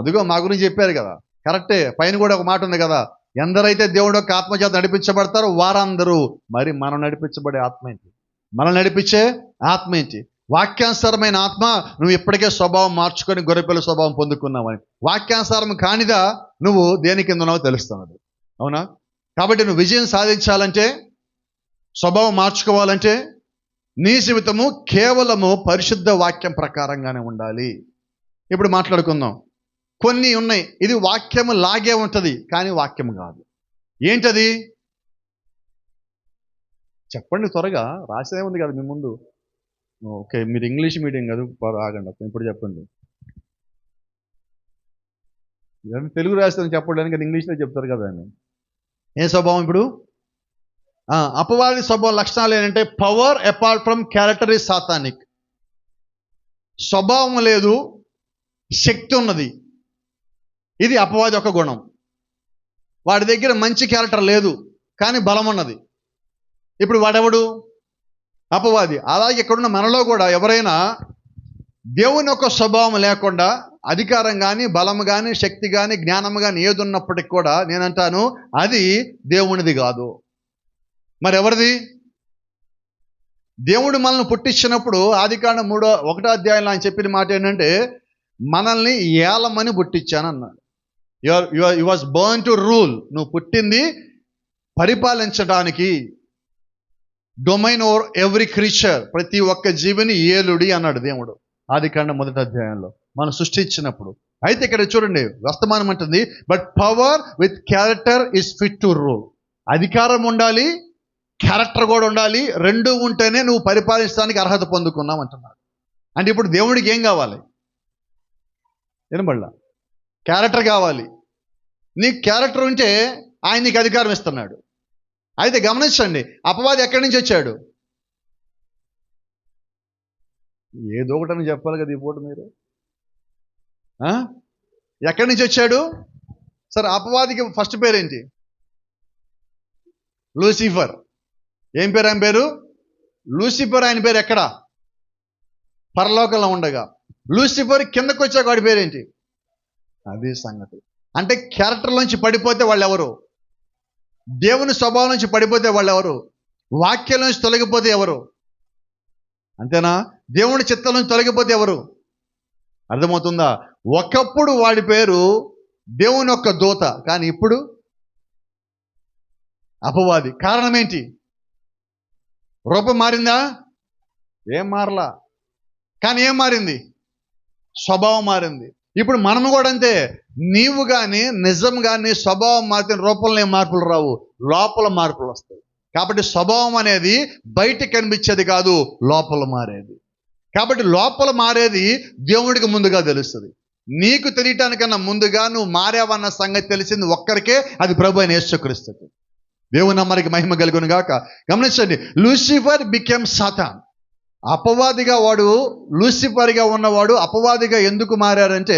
అదిగో మా గురించి చెప్పారు కదా, కరెక్టే. పైన కూడా ఒక మాట ఉంది కదా, ఎందరైతే దేవుడు యొక్క ఆత్మచేత నడిపించబడతారో వారందరూ. మరి మనం నడిపించబడే ఆత్మ ఏంటి? మనం నడిపించే ఆత్మ ఏంటి? వాక్యానుసారమైన ఆత్మ. నువ్వు ఇప్పటికే స్వభావం మార్చుకొని గొర్రెపిల్ల స్వభావం పొందుకున్నావని. వాక్యానుసారం కానిదా నువ్వు దేని కింద ఉన్నావో తెలుస్తున్నది. అవునా? కాబట్టి నువ్వు విజయం సాధించాలంటే, స్వభావం మార్చుకోవాలంటే నీ జీవితము కేవలము పరిశుద్ధ వాక్యం ప్రకారంగానే ఉండాలి. ఇప్పుడు మాట్లాడుకుందాం. కొన్ని ఉన్నాయి, ఇది వాక్యము లాగే ఉంటుంది కానీ వాక్యం కాదు. ఏంటది? చెప్పండి త్వరగా. రాసేదే ఉంది కదా మీ ముందు. ఓకే, మీరు ఇంగ్లీష్ మీడియం కాదు, ఆగండి ఇప్పుడు చెప్పండి. తెలుగు రాస్తే చెప్పడానికి ఇంగ్లీష్లో చెప్తారు కదా అని. ఏ స్వభావం ఇప్పుడు? అపవాది స్వభావ లక్షణాలు ఏంటంటే power apart from character is satanic. స్వభావం లేదు, శక్తి ఉన్నది. ఇది అపవాది ఒక గుణం. వాడి దగ్గర మంచి క్యారెక్టర్ లేదు కానీ బలం ఉన్నది. ఇప్పుడు వాడెవడు? అపవాది. అలాగే ఇక్కడున్న మనలో కూడా ఎవరైనా దేవుని యొక్క స్వభావం లేకుండా అధికారం కానీ, బలం కానీ, శక్తి కానీ, జ్ఞానం కానీ ఏది ఉన్నప్పటికి కూడా నేనంటాను అది దేవునిది కాదు. మరి ఎవరిది? దేవుడు మనల్ని పుట్టించినప్పుడు ఆదికాండం 1వ అధ్యాయంలో ఆయన చెప్పిన మాట ఏంటంటే మనల్ని ఏలమని పుట్టించాను అన్నాడు. You was Born to rule. నువ్వు పుట్టింది పరిపాలించడానికి. డొమైన్ ఓవర్ ఎవ్రీ క్రీచర్, ప్రతి ఒక్క జీవిని ఏలుడి అన్నాడు దేవుడు ఆదికాండం 1వ అధ్యాయంలో మనం సృష్టించినప్పుడు. అయితే ఇక్కడ చూడండి, వర్తమానం అంటుంది but power with character is fit to rule. అధికారం ఉండాలి, క్యారెక్టర్ కూడా ఉండాలి. రెండు ఉంటేనే నువ్వు పరిపాలించడానికి అర్హత పొందుకున్నావు అంటున్నాడు. అంటే ఇప్పుడు దేవుడికి ఏం కావాలి? వినబడలా? క్యారెక్టర్ కావాలి. నీకు క్యారెక్టర్ ఉంటే ఆయన నీకు అధికారం ఇస్తున్నాడు. అయితే గమనించండి, అపవాది ఎక్కడి నుంచి వచ్చాడు? ఏదో ఒకటని చెప్పాలి కదా ఈ పూట మీరు. ఎక్కడి నుంచి వచ్చాడు? సరే, అపవాదికి ఫస్ట్ పేరేంటి? లూసిఫర్. ఏం పేరు ఆయన పేరు? లూసిఫర్. ఆయన పేరు ఎక్కడ? పరలోకంలో ఉండగా. లూసిఫర్ కిందకు వచ్చాక వాడి పేరేంటి? అదే సంగతి. అంటే క్యారెక్టర్ నుంచి పడిపోతే వాళ్ళు ఎవరు? దేవుని స్వభావం నుంచి పడిపోతే వాళ్ళు ఎవరు? వాక్యం నుంచి తొలగిపోతే ఎవరు? అంతేనా? దేవుని చిత్తం నుంచి తొలగిపోతే ఎవరు? అర్థమవుతుందా? ఒకప్పుడు వాడి పేరు దేవుని యొక్క దూత, కానీ ఇప్పుడు అపవాది. కారణం ఏంటి? రూపం మారిందా? ఏం మారలా. కానీ ఏం మారింది? స్వభావం మారింది. ఇప్పుడు మనము కూడా అంతే. నీవు కానీ నిజం కానీ స్వభావం మారితే రూపంలో ఏం మార్పులు రావు, లోపల మార్పులు వస్తాయి. కాబట్టి స్వభావం అనేది బయట కనిపించేది కాదు, లోపల మారేది. కాబట్టి లోపల మారేది దేవుడికి ముందుగా తెలుస్తుంది. నీకు తెలియటానికన్నా ముందుగా నువ్వు మారావన్న సంగతి తెలిసింది ఒక్కరికే, అది ప్రభు అయిన యేసుక్రీస్తుకి. దేవుని నామానికి మహిమ కలుగును గాక. గమనించండి, లూసిఫర్ బికెమ్ సాతాన్. అపవాదిగా వాడు, లూసిఫర్గా ఉన్నవాడు అపవాదిగా ఎందుకు మారాడంటే,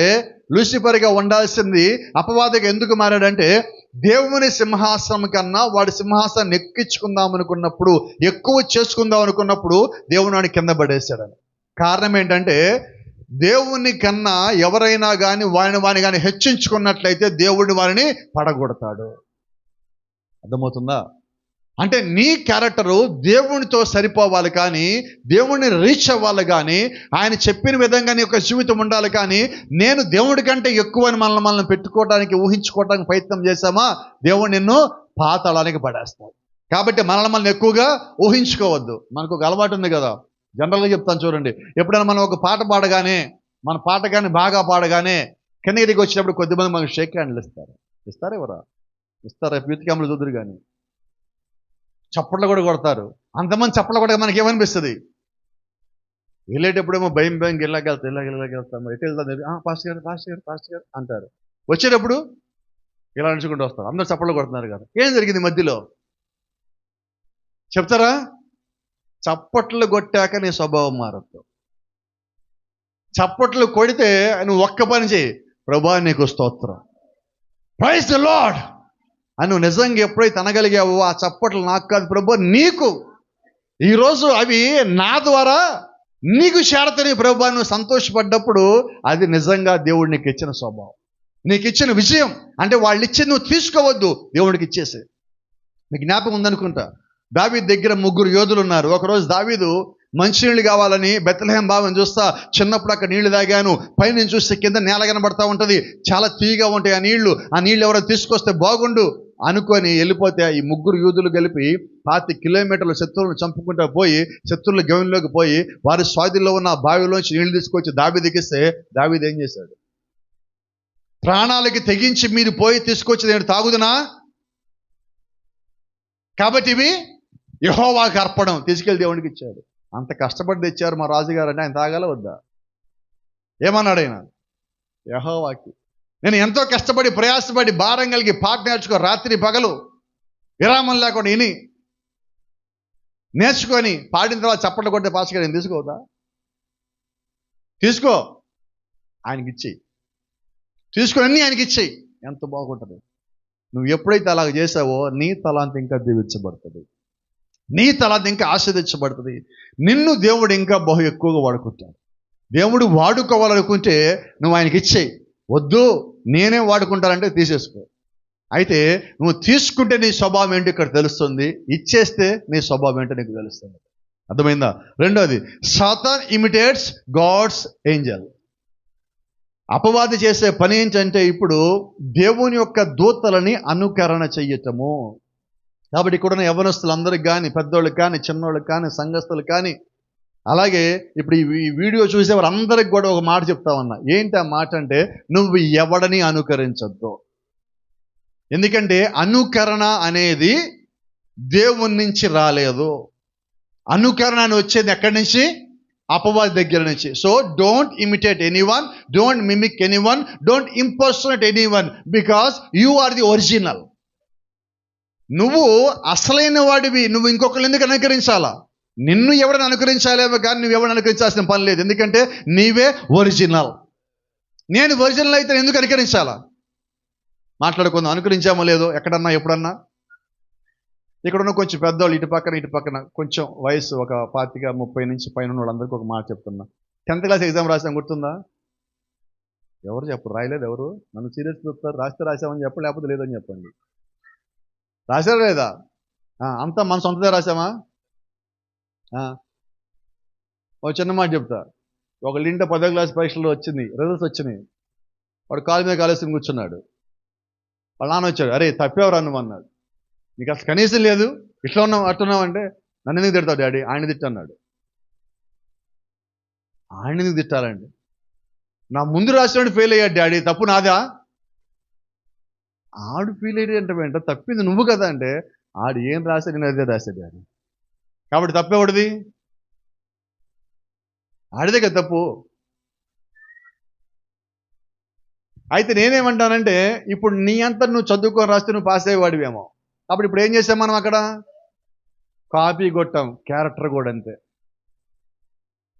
లూసిఫర్గా ఉండాల్సింది అపవాదిగా ఎందుకు మారాడంటే, దేవుని సింహాసనం కన్నా వాడి సింహాసనాన్ని ఎక్కించుకుందాం అనుకున్నప్పుడు, ఎక్కువ చేసుకుందాం అనుకున్నప్పుడు దేవుని వాడిని కింద పడేశాడని. కారణం ఏంటంటే, దేవుని కన్నా ఎవరైనా కానీ వాడిని కానీ హెచ్చించుకున్నట్లయితే దేవుడిని వారిని పడగొడతాడు. అర్థమవుతుందా? అంటే నీ క్యారెక్టరు దేవునితో సరిపోవాలి, కానీ దేవుణ్ణి రీచ్ అవ్వాలి, కానీ ఆయన చెప్పిన విధంగా నీ యొక్క జీవితం ఉండాలి. కానీ నేను దేవుడి కంటే ఎక్కువని మనల్ని పెట్టుకోవడానికి, ఊహించుకోవడానికి ప్రయత్నం చేశామా, దేవుడు నిన్ను పాతాళానికి పడేస్తాడు. కాబట్టి మనల్ని ఎక్కువగా ఊహించుకోవద్దు. మనకు ఒక అలవాటు ఉంది కదా, జనరల్గా చెప్తాను చూడండి. ఎప్పుడైనా మనం ఒక పాట పాడగానే, మన పాట కానీ బాగా పాడగానే కిందకి దిగి వచ్చినప్పుడు కొద్దిమంది మనకు షేక్ హ్యాండ్లు ఇస్తారు. ఎవరా ఇస్తారా? యూత్ క్యాంపులు చూద్దరు. కానీ చప్పట్లు కూడా కొడతారు. అంతమంది చప్పట్లు కొట్టగా మనకి ఏమనిపిస్తుంది? వెళ్ళేటప్పుడేమో భయం ఇలాగెళ్తాం ఎటు వెళ్తాం, ఫాస్ట్ గారు అంటారు. వచ్చేటప్పుడు ఇలా నడుచుకుంటూ వస్తారు. అందరూ చప్పట్లు కొడుతున్నారు కదా. ఏం జరిగింది మధ్యలో చెప్తారా? చప్పట్లు కొట్టాక నీ స్వభావం మారద్దు. చప్పట్లు కొడితే నువ్వు ఒక్క పని చేయి, ప్రభువా నీకు స్తోత్రం, ప్రైజ్ ది లార్డ్ అని నువ్వు నిజంగా ఎప్పుడైతే అనగలిగావో, ఆ చప్పట్లు నాకు కాదు ప్రభువా నీకు, ఈరోజు అవి నా ద్వారా నీకు చేరతని ప్రభువా నువ్వు సంతోషపడ్డప్పుడు, అది నిజంగా దేవుడు నీకు ఇచ్చిన స్వభావం, నీకు ఇచ్చిన విజయం. అంటే వాళ్ళు ఇచ్చేది నువ్వు తీసుకోవద్దు, దేవుడికి ఇచ్చేసి. మీకు జ్ఞాపకం ఉందనుకుంటా, దావీదు దగ్గర 3 యోధులు ఉన్నారు. ఒకరోజు దావీదు మంచినీళ్ళు కావాలని బెత్లెహేం బావిని చూస్తా, చిన్నప్పుడు అక్కడ నీళ్లు తాగాను, పైనుంచి చూస్తే కింద నేల కనబడతా ఉంటుంది, చాలా తీగా ఉంటాయి ఆ నీళ్లు ఎవరో తీసుకొస్తే బాగుండు అనుకొని వెళ్ళిపోతే, ఈ 3 యూదులు కలిపి 25 కిలోమీటర్ల శత్రువులను చంపుకుంటూ పోయి, శత్రువుల గౌన్లోకి పోయి, వారి స్వాధీనంలో ఉన్న బావిలోంచి నీళ్లు తీసుకొచ్చి దావీదుకి ఇస్తే, దావీదు ఏం చేశాడు? ప్రాణాలకి తెగించి మీరు పోయి తీసుకొచ్చి నేను తాగుదునా, కాబట్టి ఇవి యెహోవాకి అర్పణం, తీసుకెళ్ళి దేవునికి ఇచ్చాడు. అంత కష్టపడి తెచ్చారు మా రాజుగారు అంటే ఆయన తాగాల వద్దా? ఏమన్నాడు ఆయన? యెహోవాకి. నేను ఎంతో కష్టపడి ప్రయాసపడి భారం కలిగి పాట నేర్చుకో, రాత్రి పగలు విరామం లేకుండా విని నేర్చుకొని పాడిన తర్వాత చప్పట్లు కొట్టే పాస్టర్ గారు తీసుకోవద్దా? తీసుకో, ఆయనకి ఇచ్చేయి, తీసుకొని అన్నీ ఆయనకి ఇచ్చేయి, ఎంత బాగుంటుంది. నువ్వు ఎప్పుడైతే అలాగ చేసావో నీ తలాంత ఇంకా దీవించబడుతుంది, నీ తలాంత ఇంకా ఆశీర్వదించబడుతుంది. నిన్ను దేవుడు ఇంకా బహు ఎక్కువగా వాడుకుంటాడు. దేవుడు వాడుకోవాలనుకుంటే నువ్వు ఆయనకి ఇచ్చేయి. వద్దు నేనే వాడుకుంటానంటే తీసేసుకో. అయితే నువ్వు తీసుకుంటే నీ స్వభావం ఏంటో ఇక్కడ తెలుస్తుంది, ఇచ్చేస్తే నీ స్వభావం ఏంటో నీకు తెలుస్తుంది. అర్థమైందా? రెండోది, సాతాన్ ఇమిటేట్స్ గాడ్స్ ఏంజల్. అపవాది చేసే పని ఏంటంటే ఇప్పుడు దేవుని యొక్క దూతలని అనుకరణ చెయ్యటము. కాబట్టి ఇక్కడున్న యవ్వనస్తులందరికి కానీ, పెద్దోళ్ళకి కానీ, చిన్నోళ్ళకి కానీ, సంఘస్థులకు కానీ, అలాగే ఇప్పుడు ఈ వీడియో చూసేవారు అందరికి కూడా ఒక మాట చెప్తా ఉన్నా. ఏంటి ఆ మాట అంటే, నువ్వు ఎవడని అనుకరించొద్దు. ఎందుకంటే అనుకరణ అనేది దేవుని నుంచి రాలేదు. అనుకరణ అని వచ్చేది ఎక్కడి నుంచి? అపవాది దగ్గర నుంచి. So don't imitate anyone, don't mimic anyone, don't impersonate anyone, because you are the original. నువ్వు అసలైన వాడివి. నువ్వు ఇంకొకరు ఎందుకు అనుకరించాలా? నిన్ను ఎవరిని అనుకరించాలేమో కానీ నువ్వు ఎవరిని అనుకరించాల్సిన పని లేదు. ఎందుకంటే నీవే ఒరిజినల్. నేను ఒరిజినల్ అయితే ఎందుకు అనుకరించాలా? మాట్లాడుకుందాం, అనుకరించామో లేదో ఎక్కడన్నా ఎప్పుడన్నా. ఇక్కడున్న కొంచెం పెద్దవాళ్ళు ఇటు పక్కన కొంచెం వయసు ఒక 25-30 నుంచి పైన వాళ్ళందరికీ ఒక మాట చెప్తున్నా. 10th క్లాస్ ఎగ్జామ్ రాసాం, గుర్తుందా? ఎవరు చెప్పరు, రాయలేదు ఎవరు? నన్ను సీరియస్ చూస్తారు. రాస్తే రాసామని చెప్పండి, లేకపోతే లేదని చెప్పండి. రాశారా లేదా? అంతా మన సొంతదే రాసామా? ఒక చిన్న మాట చెప్తా. ఒకళ్ళ ఇంట 10వ క్లాస్ పరీక్షలో వచ్చింది, రిజల్ట్స్ వచ్చినాయి. వాడు కాలు మీద కాలేసుకుని కూర్చున్నాడు. వాళ్ళ నాన్న వచ్చాడు, అరే తప్పేవరా నువ్వు అన్నాడు. నీకు అసలు కనీసం లేదు, ఇట్లా ఉన్నావు అట్టున్నావు అంటే, నన్ను ఎందుకు తిడతావు డాడీ, ఆయన తిట్టన్నాడు. ఆయన ఎందుకు తిట్టాలండి? నా ముందు రాసినోడు ఫెయిల్ అయ్యాడు డాడీ, తప్పు నాదా? ఆడు ఫెయిల్ అయ్యాడు అంటే వెంట తప్పింది నువ్వు కదా అంటే, ఆడు ఏం రాశాడు నేను అదే రాశాడు డాడీ. కాబట్టి తప్పేవాడిది ఆడిదే కదా తప్పు. అయితే నేనేమంటానంటే, ఇప్పుడు నీ అంతా నువ్వు చదువుకొని రాస్తే నువ్వు పాస్ అయ్యేవాడివేమో. అప్పుడు ఇప్పుడు ఏం చేసాం మనం? అక్కడ కాపీ కొట్టాం. క్యారెక్టర్ కూడా అంతే.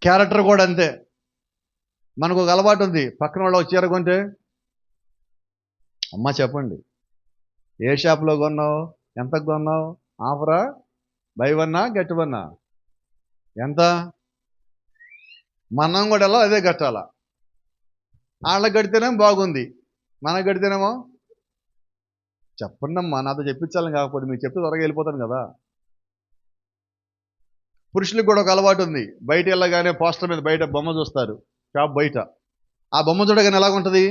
క్యారెక్టర్ కూడా అంతే. మనకు ఒక అలవాటు ఉంది, పక్కన వాళ్ళు ఒక చీర కొంటే, అమ్మ చెప్పండి ఏ షాప్లో కొన్నావు, ఎంతకు కొన్నావు, ఆఫరా, బై వన్నా గెట్ వన్నా, ఎంత? మనం కూడా ఎలా అదే కట్టాలా. వాళ్ళకి కడితేనేమో బాగుంది, మనకు కడితేనేమో చెప్పండి అమ్మా, నాతో చెప్పించాలని కాకపోతే మీరు చెప్తే త్వరగా వెళ్ళిపోతాను కదా. పురుషులకు కూడా ఒక అలవాటు ఉంది, బయట వెళ్ళగానే పోస్టర్ మీద బయట బొమ్మ చూస్తారు, షాప్ బయట. ఆ బొమ్మ చూడగానే ఎలాగుంటుంది?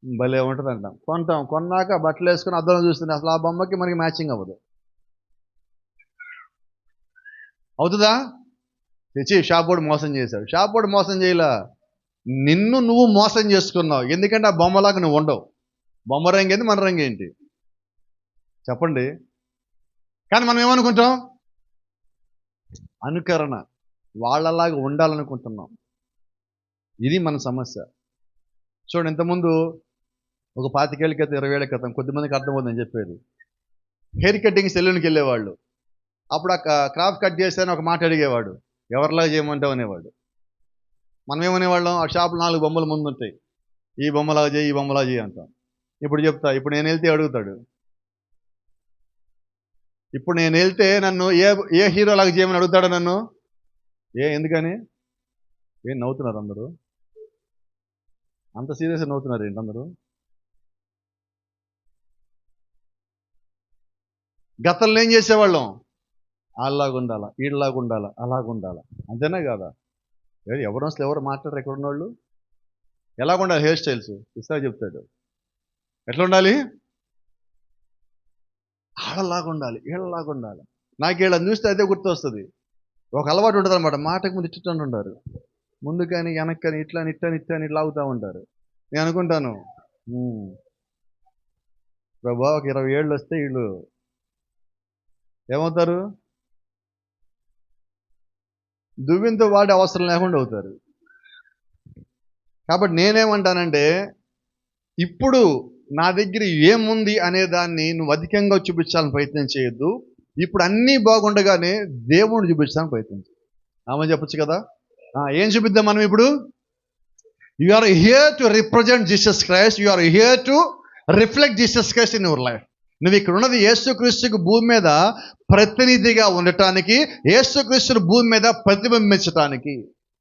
భలే ఉంటుంది అంటాం, కొంటాం. కొన్నాక బట్టలు వేసుకుని అద్దంలో చూస్తుంది, అసలు ఆ బొమ్మకి మనకి మ్యాచింగ్ అవ్వదు. అవుతుందా? తెచ్చి షాప్ వాడు మోసం చేశాడు. షాప్ వాడు మోసం చేయలా, నిన్ను నువ్వు మోసం చేసుకున్నావు. ఎందుకంటే ఆ బొమ్మలాగా నువ్వు ఉండవు. బొమ్మ రంగు ఏంటి, మన రంగు ఏంటి చెప్పండి? కానీ మనం ఏమనుకుంటాం? అనుకరణ, వాళ్ళలాగా ఉండాలనుకుంటున్నాం. ఇది మన సమస్య. చూడండి, ఇంతకుముందు ఒక 25 ఏళ్ళ క్రితం, 20 ఏళ్ళ క్రితం కొద్దిమందికి అర్థమవుతుందని చెప్పేది, హెయిర్ కటింగ్ సెలూన్కి వెళ్ళేవాళ్ళు. అప్పుడు ఆ క్రాప్ కట్ చేశాను ఒక మాట అడిగేవాడు, ఎవరిలాగా చేయమంటావు అనేవాడు. మనం ఏమనేవాళ్ళం? ఆ షాపులో 4 బొమ్మలు ముందు ఉంటాయి, ఈ బొమ్మలాగా చేయి, ఈ బొమ్మలాగా చేయి అంటాం. ఇప్పుడు చెప్తా, ఇప్పుడు నేను వెళ్తే అడుగుతాడు, ఇప్పుడు నేను వెళ్తే నన్ను ఏ హీరోలాగా చేయమని అడుగుతాడు నన్ను. ఎందుకని? ఏం నవ్వుతున్నారు అందరూ? అంత సీరియస్గా నవ్వుతున్నారు ఏంటి అందరూ? గతంలో ఏం చేసేవాళ్ళం? వాళ్ళలాగా ఉండాలా, వీళ్ళలాగా ఉండాలా, అలాగుండాలా, అంతేనా కాదా? ఎవరు అసలు ఎవరు మాట్లాడరు ఎక్కడ ఉన్నవాళ్ళు? ఎలాగ ఉండాలి హెయిర్ స్టైల్స్ ఇస్తా చెప్తాడు. ఎట్లా ఉండాలి? ఆడలాగా ఉండాలి, వీళ్ళలాగా ఉండాలి. నాకు వీళ్ళని చూస్తే అదే గుర్తు వస్తుంది. ఒక అలవాటు ఉంటుంది అనమాట, మాటకు ముందు ఇట్టు ఉంటారు, ముందు కానీ వెనక్కి కానీ ఇట్లా ఇట్లా లాగుతూ ఉంటారు. నేను అనుకుంటాను, ప్రభా ఒక 20 ఏళ్ళు వస్తే వీళ్ళు ఏమవుతారు? దువ్వింతో వాడే అవసరం లేకుండా అవుతారు. కాబట్టి నేనేమంటానంటే, ఇప్పుడు నా దగ్గర ఏముంది అనే దాన్ని నువ్వు అధికంగా చూపించాలని ప్రయత్నం చేయొద్దు. ఇప్పుడు అన్నీ బాగుండగానే దేవుణ్ణి చూపించడానికి ప్రయత్నించు. ఆమె చెప్పచ్చు కదా. ఏం చూపిద్దాం మనం ఇప్పుడు? You are here to represent Jesus Christ, you are here to reflect Jesus Christ in your life. నువ్వు ఇక్కడ ఉన్నది యేసుక్రీస్తుకు భూమి మీద ప్రతినిధిగా ఉండటానికి, యేసుక్రీస్తుని భూమి మీద ప్రతిబింబించటానికి.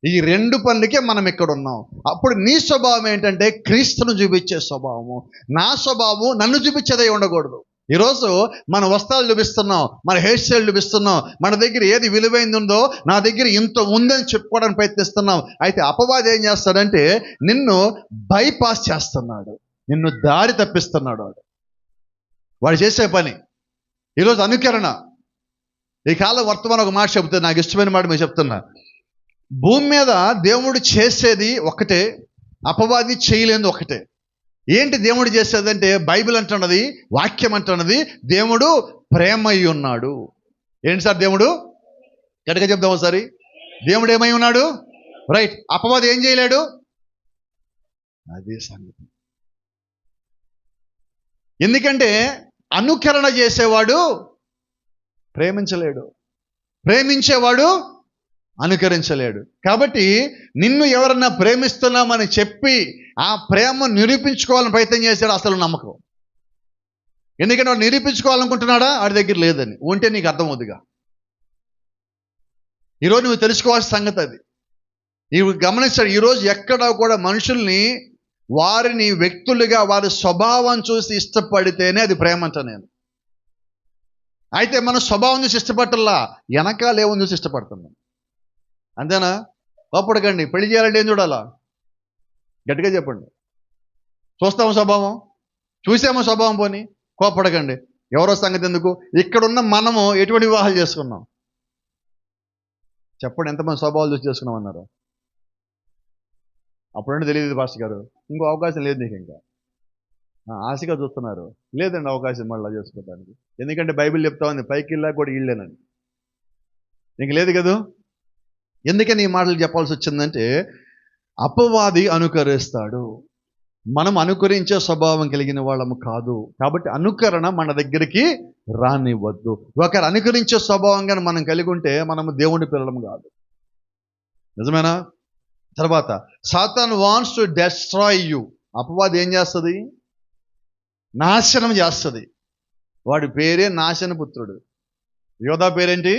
ఈ 2 పనులకే మనం ఇక్కడ ఉన్నాం. అప్పుడు నీ స్వభావం ఏంటంటే క్రీస్తును చూపించే స్వభావము. నా స్వభావం నన్ను చూపించేదే ఉండకూడదు. ఈరోజు మన వస్త్రాలు చూపిస్తున్నాం, మన హెయిర్ స్టైల్ చూపిస్తున్నాం, మన దగ్గర ఏది విలువైంది ఉందో, నా దగ్గర ఇంత ఉందని చెప్పుకోవడానికి ప్రయత్నిస్తున్నాం. అయితే అపవాది ఏం చేస్తాడంటే నిన్ను బైపాస్ చేస్తున్నాడు, నిన్ను దారి తప్పిస్తున్నాడు. వాడు చేసే పని ఈరోజు అనుకరణ. ఈ కాలం వర్తమానం ఒక మాట చెప్తున్నా, నాకు ఇష్టమైన మాట మీరు చెప్తున్నా. భూమి మీద దేవుడు చేసేది ఒకటే, అపవాది చేయలేనిది ఒకటే. ఏంటి దేవుడు చేసేదంటే, బైబిల్ అంటున్నది, వాక్యం అంటున్నది, దేవుడు ప్రేమ అయి ఉన్నాడు. ఏంటి సార్ దేవుడు? గట్టిగా చెప్దాం ఒకసారి. దేవుడు ఏమై ఉన్నాడు? రైట్. అపవాది ఏం చేయలేడు? అదే సంగతి. ఎందుకంటే అనుకరణ చేసేవాడు ప్రేమించలేడు, ప్రేమించేవాడు అనుకరించలేడు. కాబట్టి నిన్ను ఎవరన్నా ప్రేమిస్తున్నామని చెప్పి ఆ ప్రేమ నిరూపించుకోవాలని ప్రయత్నం చేశాడు, అసలు నమ్మకం. ఎందుకంటే వాడు నిరూపించుకోవాలనుకుంటున్నాడా? వాడి దగ్గర లేదని ఉంటే నీకు అర్థమవుతుందిగా. ఈరోజు నువ్వు తెలుసుకోవాల్సిన సంగతి అది. నీవు గమనించాడు, ఈరోజు ఎక్కడా కూడా మనుషుల్ని వారిని వ్యక్తులుగా వారి స్వభావం చూసి ఇష్టపడితేనే అది ప్రేమ అంట. నేను అయితే మన స్వభావం చూసి ఇష్టపట్టల్లా, వెనకాల ఏముంది చూసి ఇష్టపడుతున్నాం. అంతేనా? కోపడకండి. పెళ్లి చేయాలంటే ఏం చూడాలా? గట్టిగా చెప్పండి. చూస్తాము స్వభావం, చూసాము స్వభావం. పోని కోపడకండి. ఎవరో సంగతి ఎందుకు? ఇక్కడున్న మనము ఎటువంటి వివాహాలు చేసుకున్నాం చెప్పండి? ఎంతమంది స్వభావాలు చూసి చేసుకున్నాం అన్నారు? అప్పుడంటే తెలియదు పాస్టర్ గారు, ఇంకో అవకాశం లేదు నీకు, ఇంకా ఆశగా చూస్తున్నారు. లేదండి అవకాశం మళ్ళీ చేసుకోవడానికి. ఎందుకంటే బైబిల్ చెప్తా ఉంది పైకి వెళ్ళా కూడా ఇళ్ళేనని. ఇంక లేదు కదా. ఎందుకని ఈ మాటలు చెప్పాల్సి వచ్చిందంటే, అపవాది అనుకరిస్తాడు. మనం అనుకరించే స్వభావం కలిగిన వాళ్ళము కాదు. కాబట్టి అనుకరణ మన దగ్గరికి రానివ్వద్దు. ఒకరు అనుకరించే స్వభావంగా మనం కలిగి ఉంటే మనము దేవుని పిల్లలం కాదు. నిజమేనా? తర్వాత Satan wants to destroy you. అపవాది ఏం చేస్తుంది? నాశనం చేస్తుంది. వాడి పేరే నాశన పుత్రుడు. యోధా పేరేంటి?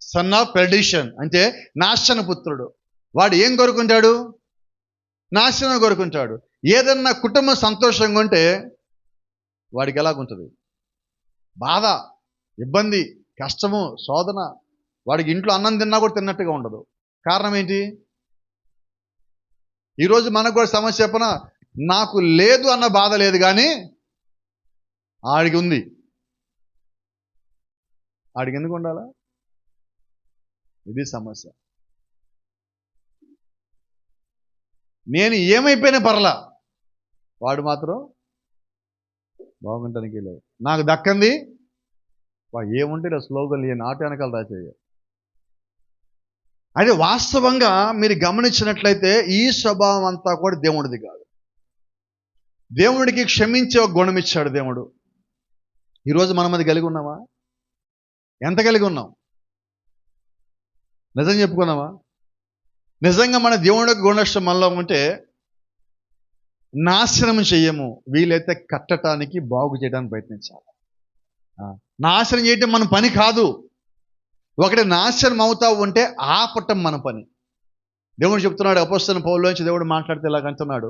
సన్ ఆఫ్ పెర్డిషన్, అంటే నాశన పుత్రుడు. వాడు ఏం కోరుకుంటాడు? నాశనం కోరుకుంటాడు. ఏదన్నా కుటుంబం సంతోషంగా ఉంటే వాడికి ఎలాగుంటుంది? బాధ, ఇబ్బంది, కష్టము, శోధన. వాడికి ఇంట్లో అన్నం తిన్నా కూడా తిన్నట్టుగా ఉండదు. కారణం ఏంటి? ఈరోజు మనకు కూడా సమస్య చెప్పనా? నాకు లేదు అన్న బాధ లేదు, కానీ ఆడికి ఉంది. ఆడికి ఎందుకు ఉండాలా? ఇది సమస్య. నేను ఏమైపోయినా పర్లా, వాడు మాత్రం బాగుంటానికి లేదు. నాకు దక్కంది ఏముంటే స్లోగన్ ఏ నాటు వెనకాల రాచేయ. అదే వాస్తవంగా మీరు గమనించినట్లయితే ఈ స్వభావం అంతా కూడా దేవుడిది కాదు. దేవుడికి క్షమించే ఒక గుణం ఇచ్చాడు దేవుడు. ఈరోజు మనం అది కలిగి ఉన్నామా? ఎంత కలిగి ఉన్నాం? నిజం చెప్పుకున్నామా? నిజంగా మన దేవుడి గుణలక్షణం మనలో ఉంటే నాశనం చెయ్యము, వీలైతే కట్టడానికి, బాగు చేయడానికి ప్రయత్నించాలి. నాశనం చేయటం మన పని కాదు. ఒకటి నాశనం అవుతా ఉంటే ఆపటం మన పని. దేవుడు చెప్తున్నాడు, అపోస్తలుడైన పౌలులోంచి దేవుడు మాట్లాడితే ఇలాగంటున్నాడు,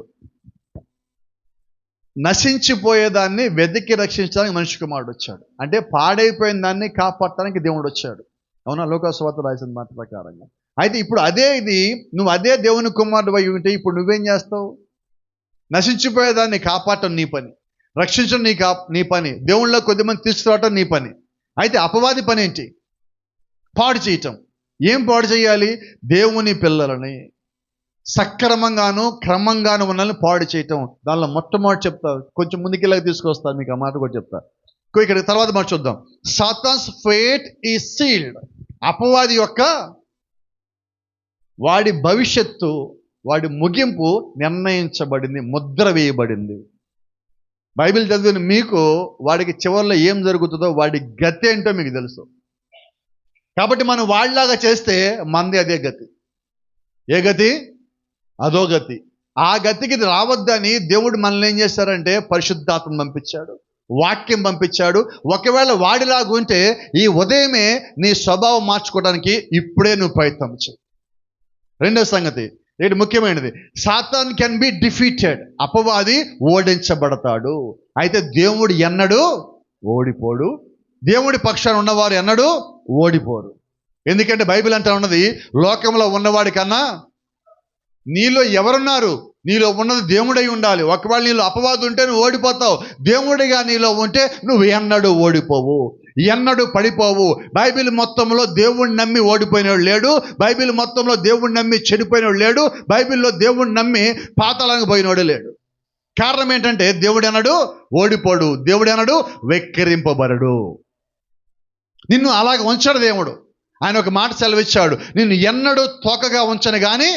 నశించిపోయేదాన్ని వెతికి రక్షించడానికి మనిషి కుమారుడు వచ్చాడు. అంటే పాడైపోయిన దాన్ని కాపాడటానికి దేవుడు వచ్చాడు. అవునా? లోకాసువార్త రాసిన మాట ప్రకారంగా. అయితే ఇప్పుడు నువ్వు అదే దేవుని కుమారుడు అయి ఉంటే ఇప్పుడు నువ్వేం చేస్తావు? నశించిపోయేదాన్ని కాపాడటం నీ పని, రక్షించడం నీ పని, దేవుళ్ళలో కొద్దిమంది తీసుకురావటం నీ పని. అయితే అపవాది పని ఏంటి? పాడు చేయటం. ఏం పాడు చేయాలి? దేవుని పిల్లలని సక్రమంగాను క్రమంగాను ఉన్నని పాడు చేయటం. దానిలో మొట్టమొదటి చెప్తా, కొంచెం ముందుకెళ్ళి తీసుకొస్తాను మీకు ఆ మాట కూడా చెప్తా. ఇక్కడ తర్వాత మాట చూద్దాం. సాతాన్స్ ఫేట్ ఈజ్ సీల్డ్. అపవాది యొక్క వాడి భవిష్యత్తు, వాడి ముగింపు నిర్ణయించబడింది, ముద్ర వేయబడింది. బైబిల్ చదివిన మీకు వాడికి చివరిలో ఏం జరుగుతుందో, వాడి గతి ఏంటో మీకు తెలుసు. కాబట్టి మనం వాళ్ళలాగా చేస్తే మంది అదే గతి. ఏ గతి? అదో గతి. ఆ గతికి రావద్దని దేవుడు మనల్ని ఏం చేశారంటే పరిశుద్ధాత్మను పంపించాడు, వాక్యం పంపించాడు. ఒకవేళ వాడిలాగా ఉంటే ఈ ఉదయమే నీ స్వభావం మార్చుకోవడానికి ఇప్పుడే నువ్వు ప్రయత్నం చేయి. రెండో సంగతి ఇది ముఖ్యమైనది, సాతాన్ కెన్ బి డిఫీటెడ్. అపవాది ఓడించబడతాడు. అయితే దేవుడు ఎన్నడూ ఓడిపోడు. దేవుడి పక్షాన ఉన్నవారు ఎన్నడూ ఓడిపోరు. ఎందుకంటే బైబిల్ అంటా ఉన్నది, లోకంలో ఉన్నవాడి కన్నా నీలో ఎవరున్నారు? నీలో ఉన్నది దేవుడై ఉండాలి. ఒకవేళ నీలో అపవాదు ఉంటే నువ్వు ఓడిపోతావు. దేవుడిగా నీలో ఉంటే నువ్వు ఎన్నడూ ఓడిపోవు, ఎన్నడూ పడిపోవు. బైబిల్ మొత్తంలో దేవుణ్ణి నమ్మి ఓడిపోయినోడు లేడు. బైబిల్ మొత్తంలో దేవుణ్ణి నమ్మి చెడిపోయినోడు లేడు. బైబిల్లో దేవుణ్ణి నమ్మి పాతాళానికి పోయినోడు లేడు. కారణం ఏంటంటే దేవుడు ఎన్నడూ ఓడిపోడు, దేవుడు ఎన్నడూ వెక్కిరింపబడడు. నిన్ను అలాగ ఉంచాడు దేవుడు. ఆయన ఒక మాట సెలవిచ్చాడు, నిన్ను ఎన్నడూ తోకగా ఉంచను కానీ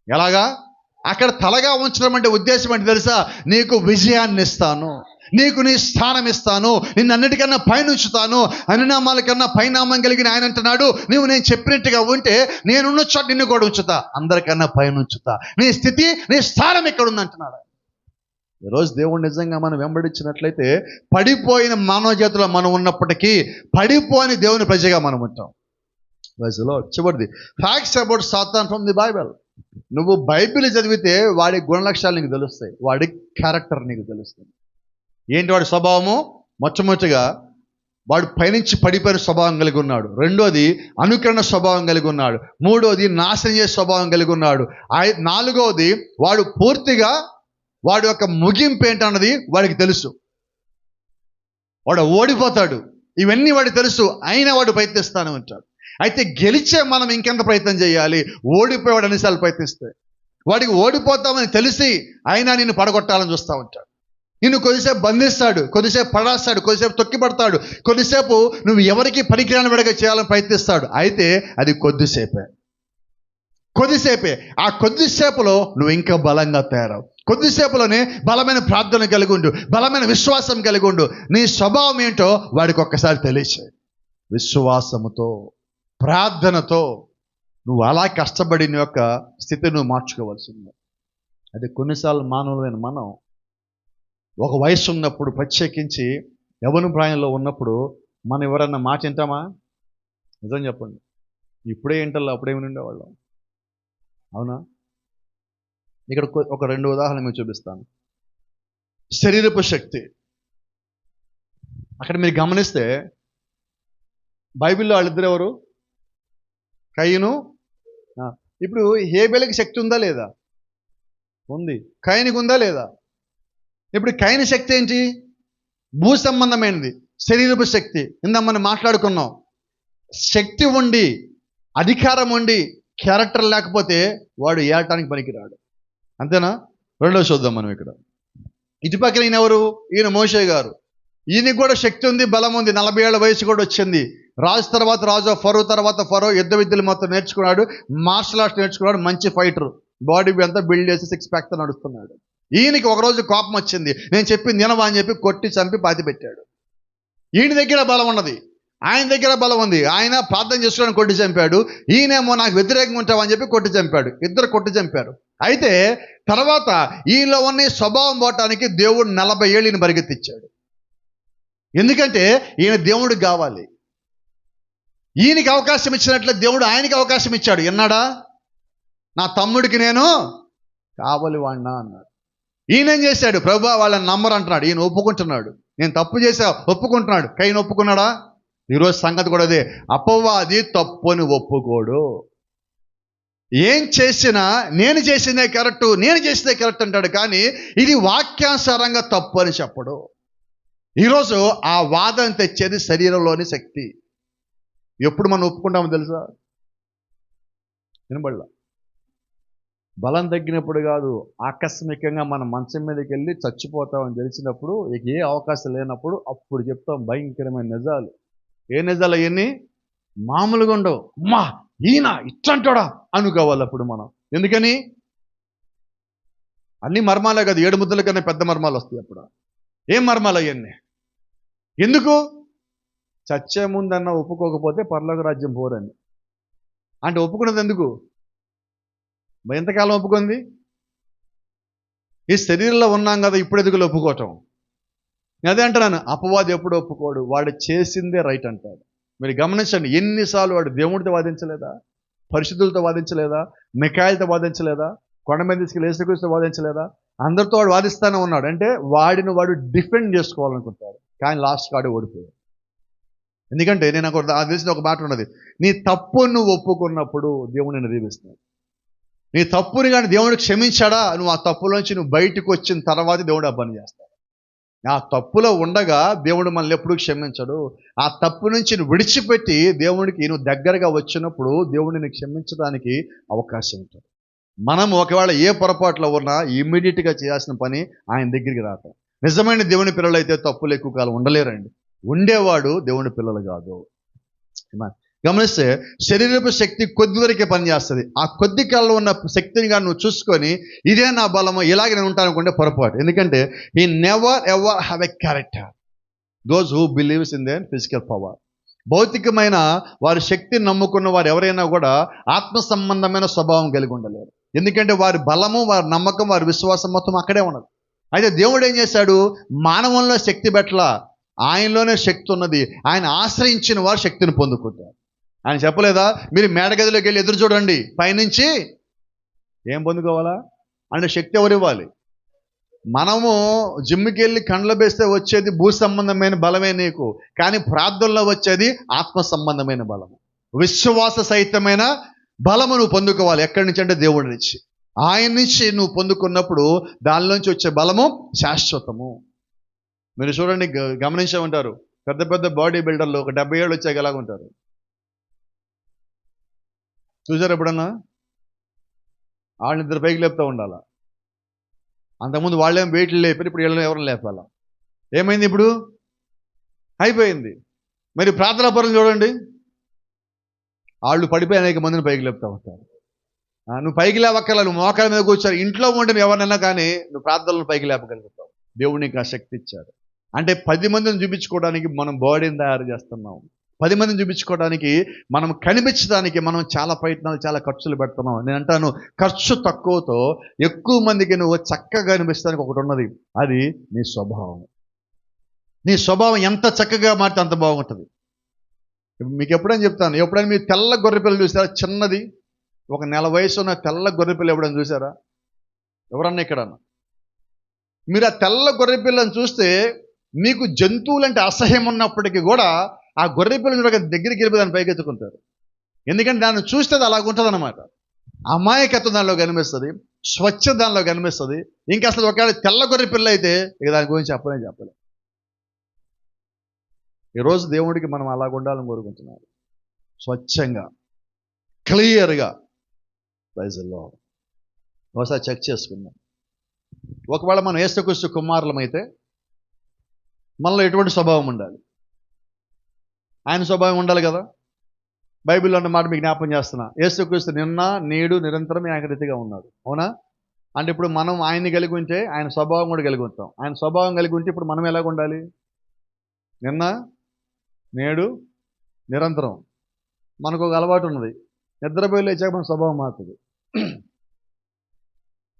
ఎలాగా? అక్కడ తలగా ఉంచడం అంటే ఉద్దేశం అంటే తెలుసా? నీకు విజయాన్ని ఇస్తాను, నీకు నీ స్థానం ఇస్తాను, నిన్ను అన్నిటికన్నా పైన ఉంచుతాను. అనునామాల కన్నా పైనామం కలిగిన ఆయన అంటున్నాడు, నువ్వు నేను చెప్పినట్టుగా ఉంటే నేనున్న చోట నిన్ను కూడా ఉంచుతా, అందరికన్నా పైన ఉంచుతా. నీ స్థితి, నీ స్థానం ఇక్కడ ఉంది అంటున్నాడు. ఈరోజు దేవుడు నిజంగా మనం వెంబడించినట్లయితే పడిపోయిన మానవ జాతిలో మనం ఉన్నప్పటికీ పడిపోయిన దేవుని ప్రజగా మనం ఉంటాం. చివరిది, facts about Satan from the Bible. నువ్వు బైబిల్ చదివితే వాడి గుణలక్షణాలు నీకు తెలుస్తాయి, వాడి క్యారెక్టర్ నీకు తెలుస్తుంది. ఏంటి వాడి స్వభావము? మొట్టమొదటిగా వాడు పైనుంచి పడిపోయిన స్వభావం కలిగి ఉన్నాడు. రెండోది అనుకరణ స్వభావం కలిగి ఉన్నాడు. మూడోది నాశనం చేసే స్వభావం కలిగి ఉన్నాడు. నాలుగవది వాడు పూర్తిగా వాడి యొక్క ముగింపు ఏంటన్నది వాడికి తెలుసు. వాడు ఓడిపోతాడు, ఇవన్నీ వాడికి తెలుసు, అయినా వాడు ప్రయత్నిస్తానే ఉంటాడు. అయితే గెలిచే మనం ఇంకెంత ప్రయత్నం చేయాలి? ఓడిపోయేవాడు అన్నిసార్లు ప్రయత్నిస్తే వాడికి ఓడిపోతామని తెలిసి అయినా నిన్ను పడగొట్టాలని చూస్తూ ఉంటాడు. నిన్ను కొద్దిసేపు బంధిస్తాడు, కొద్దిసేపు పడాస్తాడు, కొద్దిసేపు తొక్కిపడతాడు, కొద్దిసేపు నువ్వు ఎవరికి పనికిరాని విడగా చేయాలని ప్రయత్నిస్తాడు. అయితే అది కొద్దిసేపే. ఆ కొద్దిసేపులో నువ్వు ఇంకా బలంగా తయారవు. కొద్దిసేపులోనే బలమైన ప్రార్థన కలిగి ఉండు, బలమైన విశ్వాసం కలిగి ఉండు. నీ స్వభావం ఏంటో వాడికి ఒక్కసారి తెలియచేయి. విశ్వాసముతో, ప్రార్థనతో నువ్వు అలా కష్టపడి నీ యొక్క స్థితిని నువ్వు మార్చుకోవాల్సిందే. అది కొన్నిసార్లు మానవులైన మనం ఒక వయసు ఉన్నప్పుడు, ప్రత్యేకించి యవ్వన ప్రాయంలో ఉన్నప్పుడు మనం ఎవరన్నా మాట వింటామా? నిజం చెప్పండి. ఇప్పుడే ఏంటల్లా అప్పుడేమి ఉండేవాళ్ళం, అవునా? ఇక్కడ ఒక 2 ఉదాహరణలు మీకు చూపిస్తాను. శరీరపు శక్తి. అక్కడ మీరు గమనిస్తే బైబిల్లో వాళ్ళిద్దరు ఎవరు? కయీను. ఇప్పుడు హేబెలుకి శక్తి ఉందా లేదా? ఉంది. కయీనుకి ఉందా లేదా? ఇప్పుడు కయీను శక్తి ఏంటి? భూ సంబంధమైనది, శరీరపు శక్తి. ఇందా మనం మాట్లాడుకున్నాం. శక్తి ఉండి, అధికారం ఉండి, క్యారెక్టర్ లేకపోతే వాడు ఏటానికి పనికిరాడు. అంతేనా? రెండో చూద్దాం మనం. ఇక్కడ ఇటుపక్కన ఈయన ఎవరు? ఈయన మోషే గారు. ఈయనకి కూడా శక్తి ఉంది, బలం ఉంది, 40 ఏళ్ల వయసు కూడా వచ్చింది. రాజు తర్వాత రాజు, ఫరో తర్వాత ఫరో, యుద్ధ విద్యలు మొత్తం నేర్చుకున్నాడు, మార్షల్ ఆర్ట్స్ నేర్చుకున్నాడు, మంచి ఫైటర్, బాడీ అంతా బిల్డ్ చేసి 6 ప్యాక్తో నడుస్తున్నాడు. ఈయనకి ఒకరోజు కోపం వచ్చింది, నేను చెప్పింది వినవా అని చెప్పి కొట్టి చంపి పాతి పెట్టాడు. ఈయన దగ్గర బలం ఉన్నది, ఆయన దగ్గర బలం ఉంది. ఆయన ప్రార్థన చేసుకోవడానికి కొట్టి చంపాడు, ఈయనేమో నాకు వ్యతిరేకంగా ఉంటావని చెప్పి కొట్టి చంపాడు. ఇద్దరు కొట్టి చంపారు. అయితే తర్వాత ఈయనలో ఉన్న స్వభావం పోవటానికి దేవుడు 40 ఏళ్ళు ఈయన పరిగెత్తిచ్చాడు. ఎందుకంటే ఈయన దేవుడికి కావాలి. ఈయనకి అవకాశం ఇచ్చినట్లే దేవుడు ఆయనకి అవకాశం ఇచ్చాడు. ఎన్నాడా? నా తమ్ముడికి నేను కావాలి వాడినా అన్నాడు. ఈయనేం చేశాడు? ప్రభువా వాళ్ళని నమ్మరు అంటున్నాడు. ఈయన ఒప్పుకుంటున్నాడు, నేను తప్పు చేశా ఒప్పుకుంటున్నాడు. కయీను ఒప్పుకున్నాడా? ఈరోజు సంగతి కూడా అదే. అపవాది తప్పుని ఒప్పుకోడు. ఏం చేసినా నేను చేసిందే కరెక్ట్, నేను చేసిందే కరెక్ట్ అంటాడు, కానీ ఇది వాక్యానుసారంగా తప్పు అని చెప్పడు. ఈరోజు ఆ వాదన తెచ్చేది శరీరంలోని శక్తి. ఎప్పుడు మనం ఒప్పుకుంటామో తెలుసా? వినబడలా. బలం తగ్గినప్పుడు కాదు, ఆకస్మికంగా మనం మంచం మీదకి వెళ్ళి చచ్చిపోతామని తెలిసినప్పుడు, ఇక ఏ అవకాశం లేనప్పుడు అప్పుడు చెప్తాం భయంకరమైన నిజాలు. ఏ నిజాలు అవన్నీ? మామూలుగా ఉండవు. అమ్మా ఈయన ఇట్లంటాడా అనుకోవాలి అప్పుడు మనం. ఎందుకని? అన్ని మర్మాలే కదా, 7 ముద్దల కన్నా పెద్ద మర్మాలు వస్తాయి అప్పుడు. ఏం మర్మాలు అవన్నీ? ఎందుకు? చచ్చే ముందన్నా ఒప్పుకోకపోతే పరలోక రాజ్యం పోరని అంటే ఒప్పుకున్నది ఎందుకు? ఎంతకాలం ఒప్పుకుంది? ఈ శరీరంలో ఉన్నాం కదా, ఇప్పుడు ఎదుగులు ఒప్పుకోవటం. అదే అంటున్నాను, అపవాది ఎప్పుడు ఒప్పుకోడు, వాడు చేసిందే రైట్ అంటాడు. మీరు గమనించండి, ఎన్నిసార్లు వాడు దేవుడితో వాదించలేదా? పరిశుద్ధులతో వాదించలేదా? మిఖాయిలతో వాదించలేదా? కొండ మీద తీసుకెళ్ళి యేసుక్రీస్తుతో వాదించలేదా? అందరితో వాడు వాదిస్తానే ఉన్నాడు. అంటే వాడిని వాడు డిఫెండ్ చేసుకోవాలనుకుంటాడు, కానీ లాస్ట్ కాడు ఓడిపోయాడు. ఎందుకంటే నేను నాకు తెలిసిన ఒక మాట ఉన్నది, నీ తప్పును నువ్వు ఒప్పుకున్నప్పుడు దేవుడు నిన్ను దీవిస్తాడు. నీ తప్పుని కానీ దేవుడు క్షమించాడా? నువ్వు ఆ తప్పులోంచి నువ్వు బయటకు వచ్చిన తర్వాత దేవుడు ఆ పని చేస్తాడు. ఆ తప్పులో ఉండగా దేవుడు మనల్ని ఎప్పుడు క్షమించడు. ఆ తప్పు నుంచి నువ్వు విడిచిపెట్టి దేవుడికి నువ్వు దగ్గరగా వచ్చినప్పుడు దేవుడిని క్షమించడానికి అవకాశం ఉంటుంది. మనం ఒకవేళ ఏ పొరపాట్లో ఉన్నా ఇమ్మీడియట్గా చేయాల్సిన పని ఆయన దగ్గరికి రావటం. నిజమైన దేవుని పిల్లలు అయితే తప్పులు ఎక్కువ కాలం ఉండలేరండి. ఉండేవాడు దేవుని పిల్లలు కాదు. గమనిస్తే శరీరపు శక్తి కొద్ది వరకే పనిచేస్తుంది. ఆ కొద్ది కాలంలో ఉన్న శక్తిని కానీ నువ్వు చూసుకొని ఇదే నా బలము, ఇలాగే నేను ఉంటాను అనుకుంటే పొరపాటు. ఎందుకంటే he never ever have a character those who believes in there physical power. భౌతికమైన వారి శక్తిని నమ్ముకున్న వారు ఎవరైనా కూడా ఆత్మ సంబంధమైన స్వభావం కలిగి ఉండలేరు. ఎందుకంటే వారి బలము, వారి నమ్మకం, వారి విశ్వాసం మొత్తం అక్కడే ఉన్నది. అయితే దేవుడు ఏం చేశాడు? మానవంలో శక్తి పెట్ల, ఆయనలోనే శక్తి ఉన్నది. ఆయన ఆశ్రయించిన వారు శక్తిని పొందుకుంటారు. ఆయన చెప్పలేదా, మీరు మేడగదిలోకి వెళ్ళి ఎదురు చూడండి, పైనుంచి ఏం పొందుకోవాలా అంటే శక్తి ఎవరు ఇవ్వాలి? మనము జిమ్కి వెళ్ళి కండ్లు వేస్తే వచ్చేది భూ సంబంధమైన బలమే నీకు, కానీ ప్రార్థనలో వచ్చేది ఆత్మ సంబంధమైన బలము, విశ్వాస సహితమైన బలము నువ్వు పొందుకోవాలి. ఎక్కడి నుంచి అంటే దేవుడి నుంచి. ఆయన నుంచి నువ్వు పొందుకున్నప్పుడు దానిలోంచి వచ్చే బలము శాశ్వతము. మీరు చూడండి, గమనించే ఉంటారు, పెద్ద పెద్ద బాడీ బిల్డర్లు ఒక 70 ఏళ్ళు వచ్చాక ఎలాగుంటారు చూసారు ఎప్పుడన్నా? వాళ్ళిద్దరు పైకి లేపుతూ ఉండాలా. అంతకుముందు వాళ్ళేం వెయిట్లు లేపారు, ఇప్పుడు వీళ్ళని ఎవరిని లేపాలా? ఏమైంది ఇప్పుడు? అయిపోయింది. మరి ప్రార్థనా పరులు చూడండి, వాళ్ళు పడిపోయి అనేక మందిని పైకి లేపుతూ ఉంటారు. నువ్వు పైకి లేవక్కర్లా, నువ్వు మోకాల మీద కూర్చొని ఇంట్లో ఉండి ఎవరినైనా కానీ నువ్వు ప్రార్థనలు పైకి లేపగలుగుతావు. దేవుడు నీకు ఆ శక్తి ఇచ్చాడు. అంటే 10 మందిని చూపించుకోవడానికి మనం బాడీని తయారు చేస్తున్నాం. 10 మందిని చూపించుకోవడానికి, మనం కనిపించడానికి మనం చాలా ప్రయత్నాలు, చాలా ఖర్చులు పెడుతున్నాం. నేను అంటాను, ఖర్చు తక్కువతో ఎక్కువ మందికి నువ్వు చక్కగా కనిపిస్తానికి ఒకటి ఉన్నది, అది నీ స్వభావం. నీ స్వభావం ఎంత చక్కగా మారితే అంత బాగుంటుంది. మీకు ఎప్పుడైనా చెప్తాను, ఎప్పుడైనా మీరు తెల్ల గొర్రెపిల్లలు చూసారా? చిన్నది, ఒక 1 నెల వయసు ఉన్న తెల్ల గొర్రెపిల్ల ఎప్పుడైనా చూసారా? ఎవరన్నా ఎక్కడన్నా? మీరు ఆ తెల్ల గొర్రెపిల్లని చూస్తే మీకు జంతువులంటే అసహ్యం ఉన్నప్పటికీ కూడా ఆ గొర్రెపిల్లని దగ్గరికి వెళ్ళి దాన్ని పైకెత్తుకుంటారు. ఎందుకంటే దాన్ని చూస్తే అది అలాగుంటుంది అనమాట. అమాయకత్వం దానిలో కనిపిస్తుంది, స్వచ్ఛ దానిలో కనిపిస్తుంది. ఇంకా అసలు ఒకవేళ తెల్ల గొర్రెపిల్ల అయితే ఇక దాని గురించి చెప్పలే. ఈరోజు దేవుడికి మనం అలాగ ఉండాలని కోరుకుంటున్నారు, స్వచ్ఛంగా, క్లియర్గా. Praise the Lord. ఒకసారి చెక్ చేసుకుందాం. ఒకవేళ మనం యేసుక్రీస్తు కుమారులమైతే మనలో ఎటువంటి స్వభావం ఉండాలి? ఆయన స్వభావం ఉండాలి కదా. బైబిల్లో ఉన్న మాట మీకు జ్ఞాపకం చేస్తున్నా, యేసుక్రీస్తు నిన్న నేడు నిరంతరం ఏకరీతిగా ఉన్నాడు. అవునా? అంటే ఇప్పుడు మనం ఆయన్ని కలిగి ఉంటే ఆయన స్వభావం కూడా కలిగి ఉంటాం. ఆయన స్వభావం కలిగి ఉంటే ఇప్పుడు మనం ఎలాగ ఉండాలి? నిన్న నేడు నిరంతరం. మనకు ఒక అలవాటు ఉన్నది, నిద్రపోయి లేచాక మన స్వభావం మారుతుంది.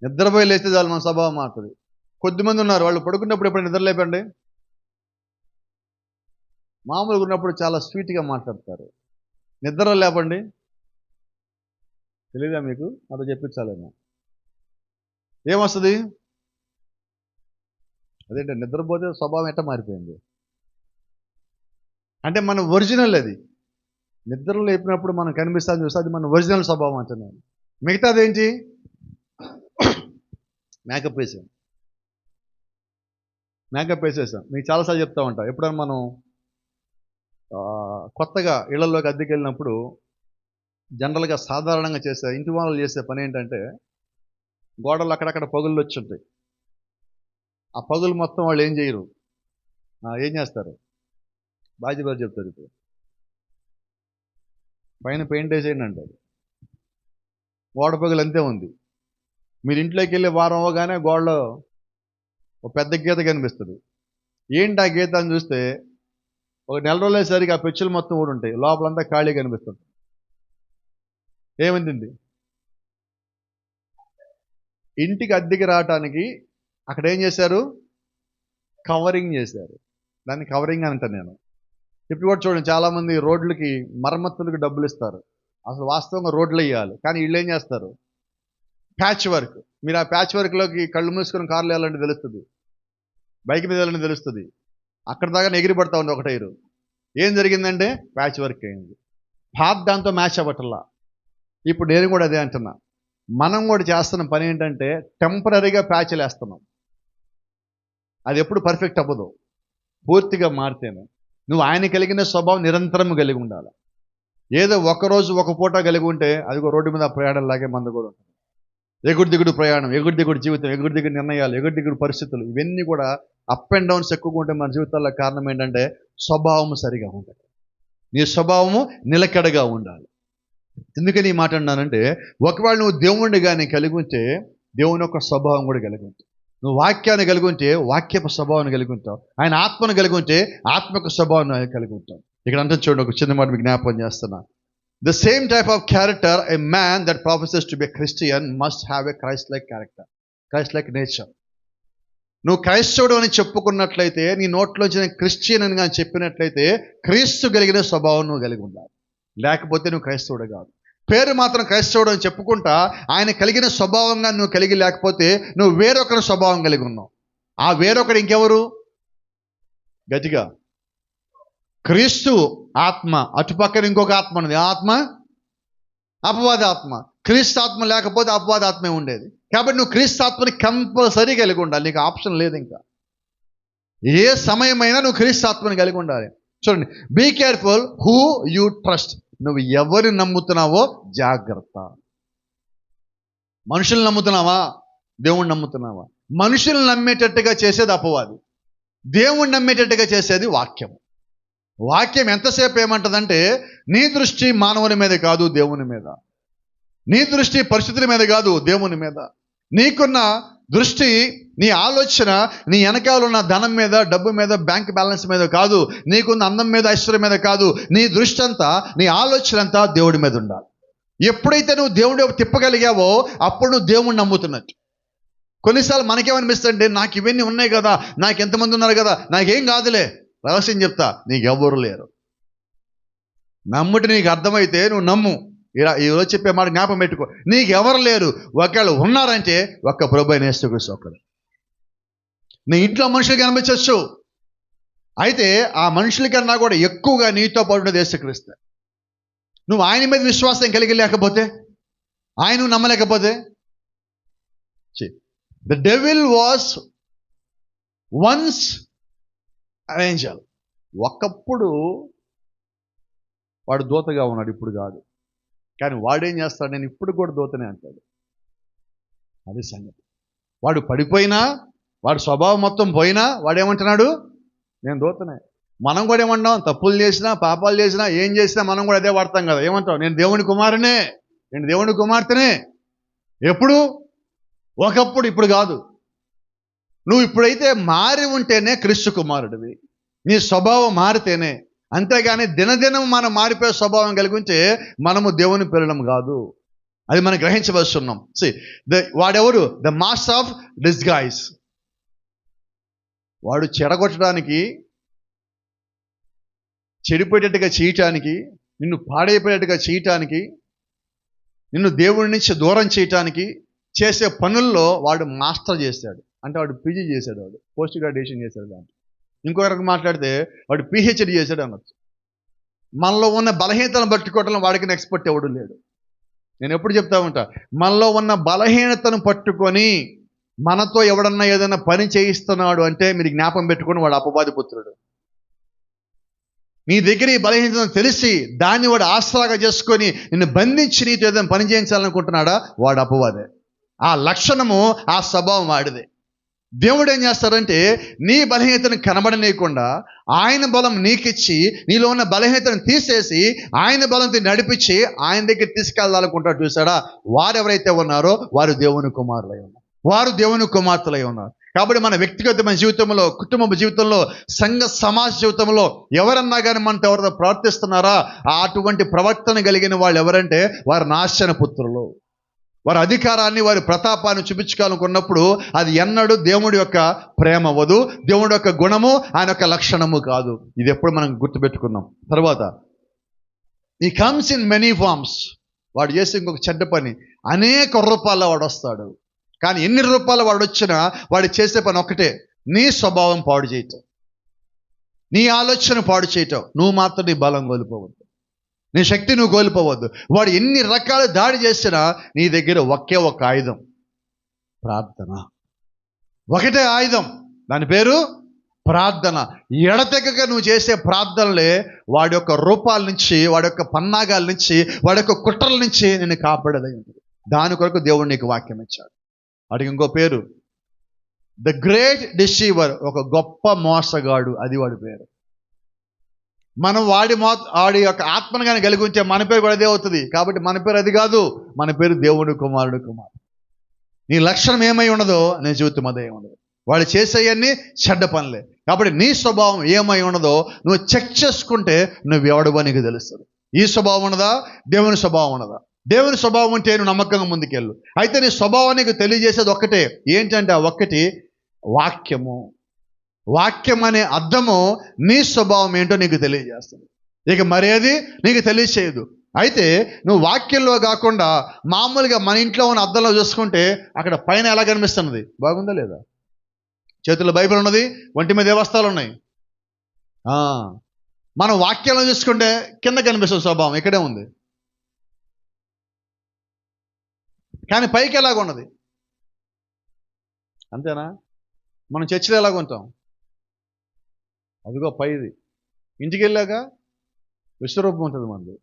నిద్రపోయి లేస్తే చాలు మన స్వభావం మారుతుంది. కొద్దిమంది ఉన్నారు, వాళ్ళు పడుకున్నప్పుడు ఎప్పుడు నిద్ర లేపండి, మామూలుగా ఉన్నప్పుడు చాలా స్వీట్గా మాట్లాడతారు. నిద్ర లేపండి, తెలీదా మీకు? అదో చెప్పించాలేమో. ఏమొస్తుంది? అదేంటే నిద్రపోతే స్వభావం ఎట్ట మారిపోయింది అంటే మన ఒరిజినల్ అది. నిద్ర లేపినప్పుడు మనం కనిపిస్తాను చూస్తే అది మన ఒరిజినల్ స్వభావం అంటున్నాను. మిగతాది ఏంటి? మేకప్ వేసేసాం. మీకు చాలాసార్లు చెప్తా ఉంటా, ఎప్పుడైనా మనం కొత్తగా ఇళ్లలోకి అద్దెకి వెళ్ళినప్పుడు జనరల్గా సాధారణంగా చేసే ఇంటి వాళ్ళు చేసే పని ఏంటంటే, గోడలు అక్కడక్కడ పగుళ్ళు వచ్చి ఉంటాయి. ఆ పగులు మొత్తం వాళ్ళు ఏం చేయరు, ఏం చేస్తారు? బాజీబారు చెప్తారు, ఇప్పుడు పైన పెయింట్ వేసేయండి అంటారు. గోడ పగులు అంతే ఉంది. మీరు ఇంట్లోకి వెళ్ళి వారం అవగానే గోడలో ఒక పెద్ద గీత కనిపిస్తుంది. ఏంటి ఆ గీత అని చూస్తే ఒక 4 రోజులు అయ్యేసరికి ఆ పెచ్చులు మొత్తం కూడా ఉంటాయి, లోపలంతా ఖాళీ కనిపిస్తుంది. ఏమైంది? ఇంటికి అద్దెకి రావటానికి అక్కడ ఏం చేశారు? కవరింగ్ చేశారు. దాన్ని కవరింగ్ అని అంటాను నేను. ఇప్పుడు కూడా చూడండి, చాలామంది రోడ్లకి మరమ్మతులకు డబ్బులు ఇస్తారు. అసలు వాస్తవంగా రోడ్లు వేయాలి, కానీ వీళ్ళు ఏం చేస్తారు? Patch work. మీరు ఆ ప్యాచ్ వర్క్లోకి కళ్ళు మూసుకొని కార్లు వెళ్ళాలంటే తెలుస్తుంది, బైక్ మీద వెళ్ళాలంటే తెలుస్తుంది. అక్కడ దాకా ఎగిరి పడతా ఉంది ఒక టైరు. ఏం జరిగిందంటే ప్యాచ్ వర్క్ అయింది. దాంతో మ్యాచ్ అవ్వటల్లా. ఇప్పుడు నేను కూడా అదే అంటున్నా, మనం కూడా చేస్తున్న పని ఏంటంటే టెంపరీగా ప్యాచ్లు వేస్తున్నాం. అది ఎప్పుడు పర్ఫెక్ట్ అవ్వదు, పూర్తిగా మారితేనే. నువ్వు ఆయన కలిగిన స్వభావం నిరంతరం కలిగి ఉండాలి. ఏదో ఒకరోజు ఒక పూట కలిగి ఉంటే అది రోడ్డు మీద ప్రయాణం లాగే మందు కూడా ఉంటుంది. ఎగుడు దిగుడు ప్రయాణం, ఎగుడు దిగుడు జీవితం, ఎగుడు దిగుడు నిర్ణయాలు, ఎగుడు దిగుడు పరిస్థితులు, ఇవన్నీ కూడా అప్ అండ్ డౌన్స్ ఎక్కువగా ఉంటే మన జీవితాల్లో కారణం ఏంటంటే స్వభావము సరిగా ఉండాలి. నీ స్వభావము నిలకడగా ఉండాలి. ఎందుకని ఈ మాట అన్నానంటే, ఒకవేళ నువ్వు దేవుణ్ణి కానీ కలిగి ఉంటే దేవుని యొక్క స్వభావం కూడా కలిగి ఉంటావు. నువ్వు వాక్యాన్ని కలిగి ఉంటే వాక్యపు స్వభావాన్ని కలిగి ఉంటావు. ఆయన ఆత్మను కలిగి ఉంటే ఆత్మకు స్వభావాన్ని కలిగి ఉంటావు. ఇక్కడ అంటే చూడండి, ఒక చిన్న మాట మీకు జ్ఞాపకం చేస్తున్నా. The same type of character a man that professes to be a Christian must have a Christ-like character, Christ-like nature. నువ్వు క్రైస్తవుడు అని చెప్పుకున్నట్లయితే, నీ నోట్లోంచి నేను క్రిస్టియన్ అని కానీ చెప్పినట్లయితే క్రీస్తు కలిగిన స్వభావం నువ్వు కలిగి ఉండాలి. లేకపోతే నువ్వు క్రైస్తవుడు కాదు. పేరు మాత్రం క్రైస్తవుడు అని చెప్పుకుంటా ఆయన కలిగిన స్వభావంగా నువ్వు కలిగి లేకపోతే నువ్వు వేరొకరి స్వభావం కలిగి ఉన్నావు. ఆ వేరొకడు ఇంకెవరు? గట్టిగా, క్రీస్తు ఆత్మ. అటుపక్కన ఇంకొక ఆత్మ ఉన్నది. ఆ ఆత్మ అపవాద ఆత్మ. క్రీస్తు ఆత్మ లేకపోతే అపవాద ఆత్మే ఉండేది. కాబట్టి నువ్వు క్రీస్తు ఆత్మని కంపల్సరీ కలిగి ఉండాలి. నీకు ఆప్షన్ లేదు. ఇంకా ఏ సమయమైనా నువ్వు క్రీస్తు ఆత్మని కలిగి ఉండాలి. చూడండి, be careful who you trust. నువ్వు ఎవరిని నమ్ముతున్నావో జాగ్రత్త. మనుషుల్ని నమ్ముతున్నావా? దేవుణ్ణి నమ్ముతున్నావా? మనుషుల్ని నమ్మేటట్టుగా చేసేది అపవాది, దేవుణ్ణి నమ్మేటట్టుగా చేసేది వాక్యం. వాక్యం ఎంతసేపు ఏమంటదంటే, నీ దృష్టి మానవుని మీద కాదు, దేవుని మీద. నీ దృష్టి పరిస్థితుల మీద కాదు, దేవుని మీద. నీకున్న దృష్టి, నీ ఆలోచన నీ వెనకాల ఉన్న ధనం మీద, డబ్బు మీద, బ్యాంక్ బ్యాలెన్స్ మీద కాదు. నీకున్న అందం మీద, ఐశ్వర్యం మీద కాదు. నీ దృష్టి అంతా, నీ ఆలోచన అంతా దేవుడి మీద ఉండాలి. ఎప్పుడైతే నువ్వు దేవుడి తిప్పగలిగావో అప్పుడు నువ్వు దేవుణ్ణి నమ్ముతున్నట్టు. కొన్నిసార్లు మనకేమనిపిస్తుంటే, నాకు ఇవన్నీ ఉన్నాయి కదా, నాకు ఎంతమంది ఉన్నారు కదా, నాకేం కాదులే. రహస్యం చెప్తా, నీకెవ్వరు లేరు. నమ్ముటి నీకు అర్థమైతే నువ్వు నమ్ము. ఈరోజు చెప్పే మాట జ్ఞాపకం పెట్టుకో, నీకెవరు లేరు. ఒకళ్ళు ఉన్నారంటే ఒక్క ప్రభువైన యేసుక్రీస్తు ఒక్కడు. నీ ఇంట్లో మనుషులు కనిపించవచ్చు, అయితే ఆ మనుషుల కన్నా కూడా ఎక్కువగా నీతో పాటు యేసుక్రీస్తు. నువ్వు ఆయన మీద విశ్వాసం కలిగి లేకపోతే, ఆయన నమ్మలేకపోతే. The devil was once an angel. ఒకప్పుడు వాడు దూతగా ఉన్నాడు, ఇప్పుడు కాదు. కానీ వాడేం చేస్తాడు? నేను ఇప్పుడు కూడా దూతనే అంటాడు. అది సంగతి. వాడు పడిపోయినా, వాడు స్వభావం మొత్తం పోయినా వాడేమంటున్నాడు? నేను దూతనే. మనం కూడా ఏమంటాం? తప్పులు చేసినా, పాపాలు చేసినా, ఏం చేసినా మనం కూడా అదే వాడతాం కదా. ఏమంటాం? నేను దేవుని కుమారునే, నేను దేవుని కుమార్తెనే. ఎప్పుడు? ఒకప్పుడు, ఇప్పుడు కాదు. నువ్వు ఇప్పుడైతే మారి ఉంటేనే క్రీస్తు కుమారుడివి. నీ స్వభావం మారితేనే. అంతేగాని దినదినం మనం మారిపోయే స్వభావం కలిగి ఉంటే మనము దేవుని పిల్లలం కాదు. అది మనం గ్రహించవస్తున్నాం. వాడెవరు? The master of disguise. వాడు చెడగొట్టడానికి, చెడిపోయేటట్టుగా చేయటానికి, నిన్ను పాడైపోయేట్టుగా చేయటానికి, నిన్ను దేవుడి నుంచి దూరం చేయటానికి చేసే పనుల్లో వాడు మాస్టర్ చేశాడు. అంటే వాడు పీజీ చేశాడు, వాడు పోస్ట్ గ్రాడ్యుయేషన్ చేశాడు. దాంట్లో ఇంకొకరికి మాట్లాడితే వాడు పిహెచ్డి చేశాడు అనొచ్చు. మనలో ఉన్న బలహీనతను పట్టుకోవడంలో వాడికి ఎక్స్పర్ట్ ఎవడు లేడు. నేను ఎప్పుడు చెప్తా ఉంటా, మనలో ఉన్న బలహీనతను పట్టుకొని మనతో ఎవడన్నా ఏదైనా పని చేయిస్తున్నాడు అంటే మీరు జ్ఞాపం పెట్టుకొని వాడు అపవాది పుత్రుడు. నీ దగ్గర ఈ బలహీనతను తెలిసి దాన్ని వాడు ఆసరాగా చేసుకొని నిన్ను బంధించి నీతో ఏదైనా పని చేయించాలనుకుంటున్నాడా, వాడు అపవాదే. ఆ లక్షణము, ఆ స్వభావం వాడిదే. దేవుడు ఏం చేస్తాడంటే, నీ బలహీనతను కనబడనీయకుండా ఆయన బలం నీకిచ్చి, నీలో ఉన్న బలహీనతను తీసేసి ఆయన బలంతో నడిపించి ఆయన దగ్గర తీసుకెళ్ళాలనుకుంటాడు. చూసాడా? వారెవరైతే ఉన్నారో వారు దేవుని కుమారులై ఉన్నారు, వారు దేవుని కుమార్తెలై ఉన్నారు. కాబట్టి మన వ్యక్తిగతమైన జీవితంలో, కుటుంబ జీవితంలో, సంఘ సమాజ జీవితంలో ఎవరన్నా కానీ మనతో ఎవరితో ప్రవర్తిస్తున్నారా, అటువంటి ప్రవర్తన కలిగిన వాళ్ళు ఎవరంటే వారు నాశన పుత్రులు. వారి అధికారాన్ని, వారి ప్రతాపాన్ని చూపించుకోవాలనుకున్నప్పుడు అది ఎన్నడూ దేవుడి యొక్క ప్రేమ అవ్వదు, దేవుడి యొక్క గుణము, ఆయన యొక్క లక్షణము కాదు. ఇది ఎప్పుడు మనం గుర్తుపెట్టుకున్నాం. తర్వాత he comes in many forms. వాడు చేసే ఇంకొక చెడ్డ పని, అనేక రూపాల్లో వాడు వస్తాడు. కానీ ఎన్ని రూపాయలు వాడు వచ్చినా వాడు చేసే పని ఒక్కటే, నీ స్వభావం పాడు చేయటం, నీ ఆలోచన పాడు చేయటం. నువ్వు మాత్రం నీ బలం కోల్పోవద్దు, నీ శక్తి నువ్వు కోల్పోవద్దు. వాడు ఎన్ని రకాల దాడి చేసినా నీ దగ్గర ఒకే ఒక ఆయుధం, ప్రార్థన. ఒకటే ఆయుధం, దాని పేరు ప్రార్థన. ఎడతెగక నువ్వు చేసే ప్రార్థనలే వాడి యొక్క రూపాల నుంచి, వాడి యొక్క పన్నాగాల నుంచి, వాడి యొక్క కుట్రల నుంచి నిన్ను కాపాడేది ఉంటుంది. దాని కొరకు దేవుడు నీకు వాక్యం ఇచ్చాడు. వాడికి ఇంకో పేరు ద గ్రేట్ డిసీవర్. ఒక గొప్ప మోసగాడు, అది వాడి పేరు. మనం వాడి యొక్క ఆత్మను కానీ కలిగి ఉంటే మన పేరు కూడా అదే అవుతుంది. కాబట్టి మన పేరు అది కాదు, మన పేరు దేవుడు కుమారుడు కుమారు. నీ లక్షణం ఏమై ఉండదో నీ జీవితం అదే ఉండదు. వాడు చేసేవన్నీ చెడ్డ పనులే. కాబట్టి నీ స్వభావం ఏమై ఉండదో నువ్వు చెక్ చేసుకుంటే నువ్వు ఎవడవో నీకు తెలుస్తుంది. ఈ స్వభావం ఉన్నదా, దేవుని స్వభావం ఉన్నదా? దేవుని స్వభావం ఉంటే నువ్వు నమ్మకంగా ముందుకెళ్ళు. అయితే నీ స్వభావానికి తెలియజేసేది ఒక్కటే, ఏంటంటే ఆ ఒక్కటి వాక్యము. వాక్యం అనే అర్థము నీ స్వభావం ఏంటో నీకు తెలియజేస్తుంది. ఇక మరేది నీకు తెలియచేయదు. అయితే నువ్వు వాక్యంలో కాకుండా మామూలుగా మన ఇంట్లో ఉన్న అద్దంలో చూసుకుంటే అక్కడ పైన ఎలా కనిపిస్తున్నది, బాగుందా లేదా? చేతుల్లో బైబిల్ ఉన్నది, ఒంటి మీద దేవస్థాలు ఉన్నాయి. మనం వాక్యాలను చూసుకుంటే కింద కనిపిస్తుంది స్వభావం, ఇక్కడే ఉంది. కానీ పైకి ఎలాగ ఉన్నది, అంతేనా? మనం చర్చిలో ఎలాగ ఉంటాం, అదిగో పైది. ఇంటికి వెళ్ళాక విశ్వరూపం ఉంటుంది మనది,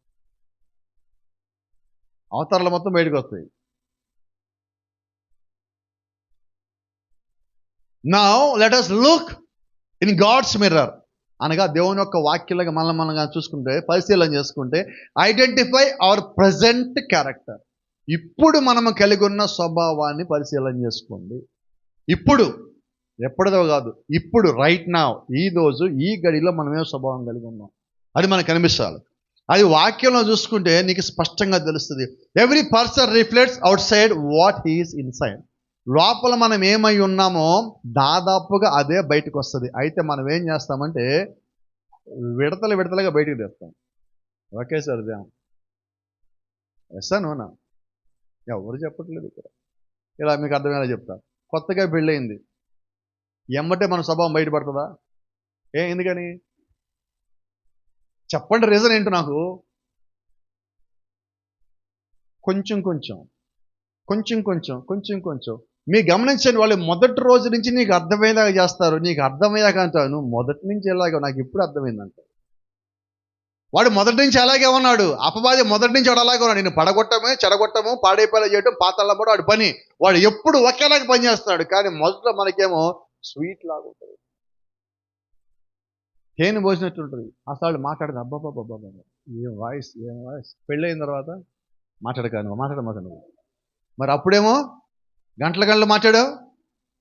అవతారాలు మొత్తం బయటకు వస్తాయి. Now let us look in God's mirror, అనగా దేవుని యొక్క వాక్యాలుగా మనం చూసుకుంటే, పరిశీలన చేసుకుంటే, ఐడెంటిఫై అవర్ ప్రజెంట్ క్యారెక్టర్. ఇప్పుడు మనము కలిగి ఉన్న స్వభావాన్ని పరిశీలన చేసుకోండి. ఇప్పుడు, ఎప్పటిదో కాదు, ఇప్పుడు, రైట్ నౌ, ఈ రోజు ఈ గడిలో మనమే స్వభావం కలిగి ఉన్నాం, అది మనకు కనిపించాలి. అది వాక్యంలో చూసుకుంటే నీకు స్పష్టంగా తెలుస్తుంది. Every person reflects outside what he is inside. లోపల మనం ఏమై ఉన్నామో దాదాపుగా అదే బయటకు వస్తుంది. అయితే మనం ఏం చేస్తామంటే విడతలుగా బయటకు తెస్తాం. ఓకే సార్, ఎస్ నోనా, ఎవరు చెప్పట్లేదు ఇక్కడ. ఇలా మీకు అర్థమయ్యేలా చెప్తా. కొత్తగా పెళ్ళయింది, ఎమ్మటే మన స్వభావం బయటపడుతుందా? ఎందుకని చెప్పండి, రీజన్ ఏంటో నాకు. కొంచెం మీరు గమనించండి, వాళ్ళు మొదటి రోజు నుంచి నీకు అర్థమయ్యేలాగా చేస్తారు. నీకు అర్థమయ్యాక అంటావు, నువ్వు మొదటి నుంచి ఎలాగో నాకు ఇప్పుడు అర్థమైందంట. వాడు మొదటి నుంచి అలాగే ఉన్నాడు, అపవాది మొదటి నుంచి వాడు అలాగే ఉన్నాడు. నేను పడగొట్టమే, చెడగొట్టము, పాడైపోయేలా చేయటం, పాతాళం కూడా వాడు పని. వాడు ఎప్పుడు ఒకేలాగా పని చేస్తున్నాడు. కానీ మొదట్లో మనకేమో స్వీట్ లాగా ఉంటుంది, తేనె పోసినట్టు ఉంటుంది. అసలు మాట్లాడదు, అబ్బాబ్బాబ్బా ఏం వాయిస్. పెళ్ళయిన తర్వాత మాట్లాడమాక. మరి అప్పుడేమో గంటలు మాట్లాడావు,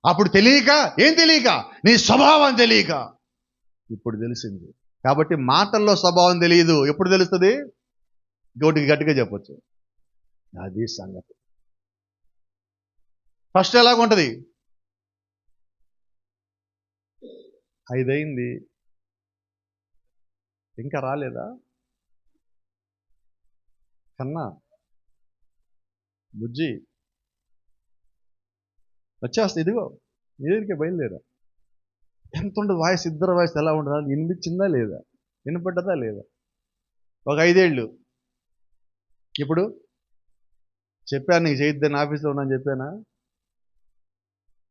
అప్పుడు తెలియక, నీ స్వభావం తెలియక. ఇప్పుడు తెలిసింది. కాబట్టి మాటల్లో స్వభావం తెలియదు, ఎప్పుడు తెలుస్తుంది? గోటికి గట్టిగా చెప్పొచ్చు. అది సంగతి. ఫస్ట్ ఎలాగుంటుంది? 5 అయింది, ఇంకా రాలేదా కన్నా, బుజ్జి వచ్చేస్తా, ఇదిగో ఏదికే బయలుదేరా. ఎంత ఉండదు వాయిస్, ఇద్దరు వాయిస్ ఎలా ఉండదా? వినిపించిందా లేదా, వినపడ్డదా లేదా? ఒక 5 ఏళ్ళు. ఇప్పుడు చెప్పాను నీకు చేయొద్దని, ఆఫీస్లో ఉన్నాను చెప్పానా?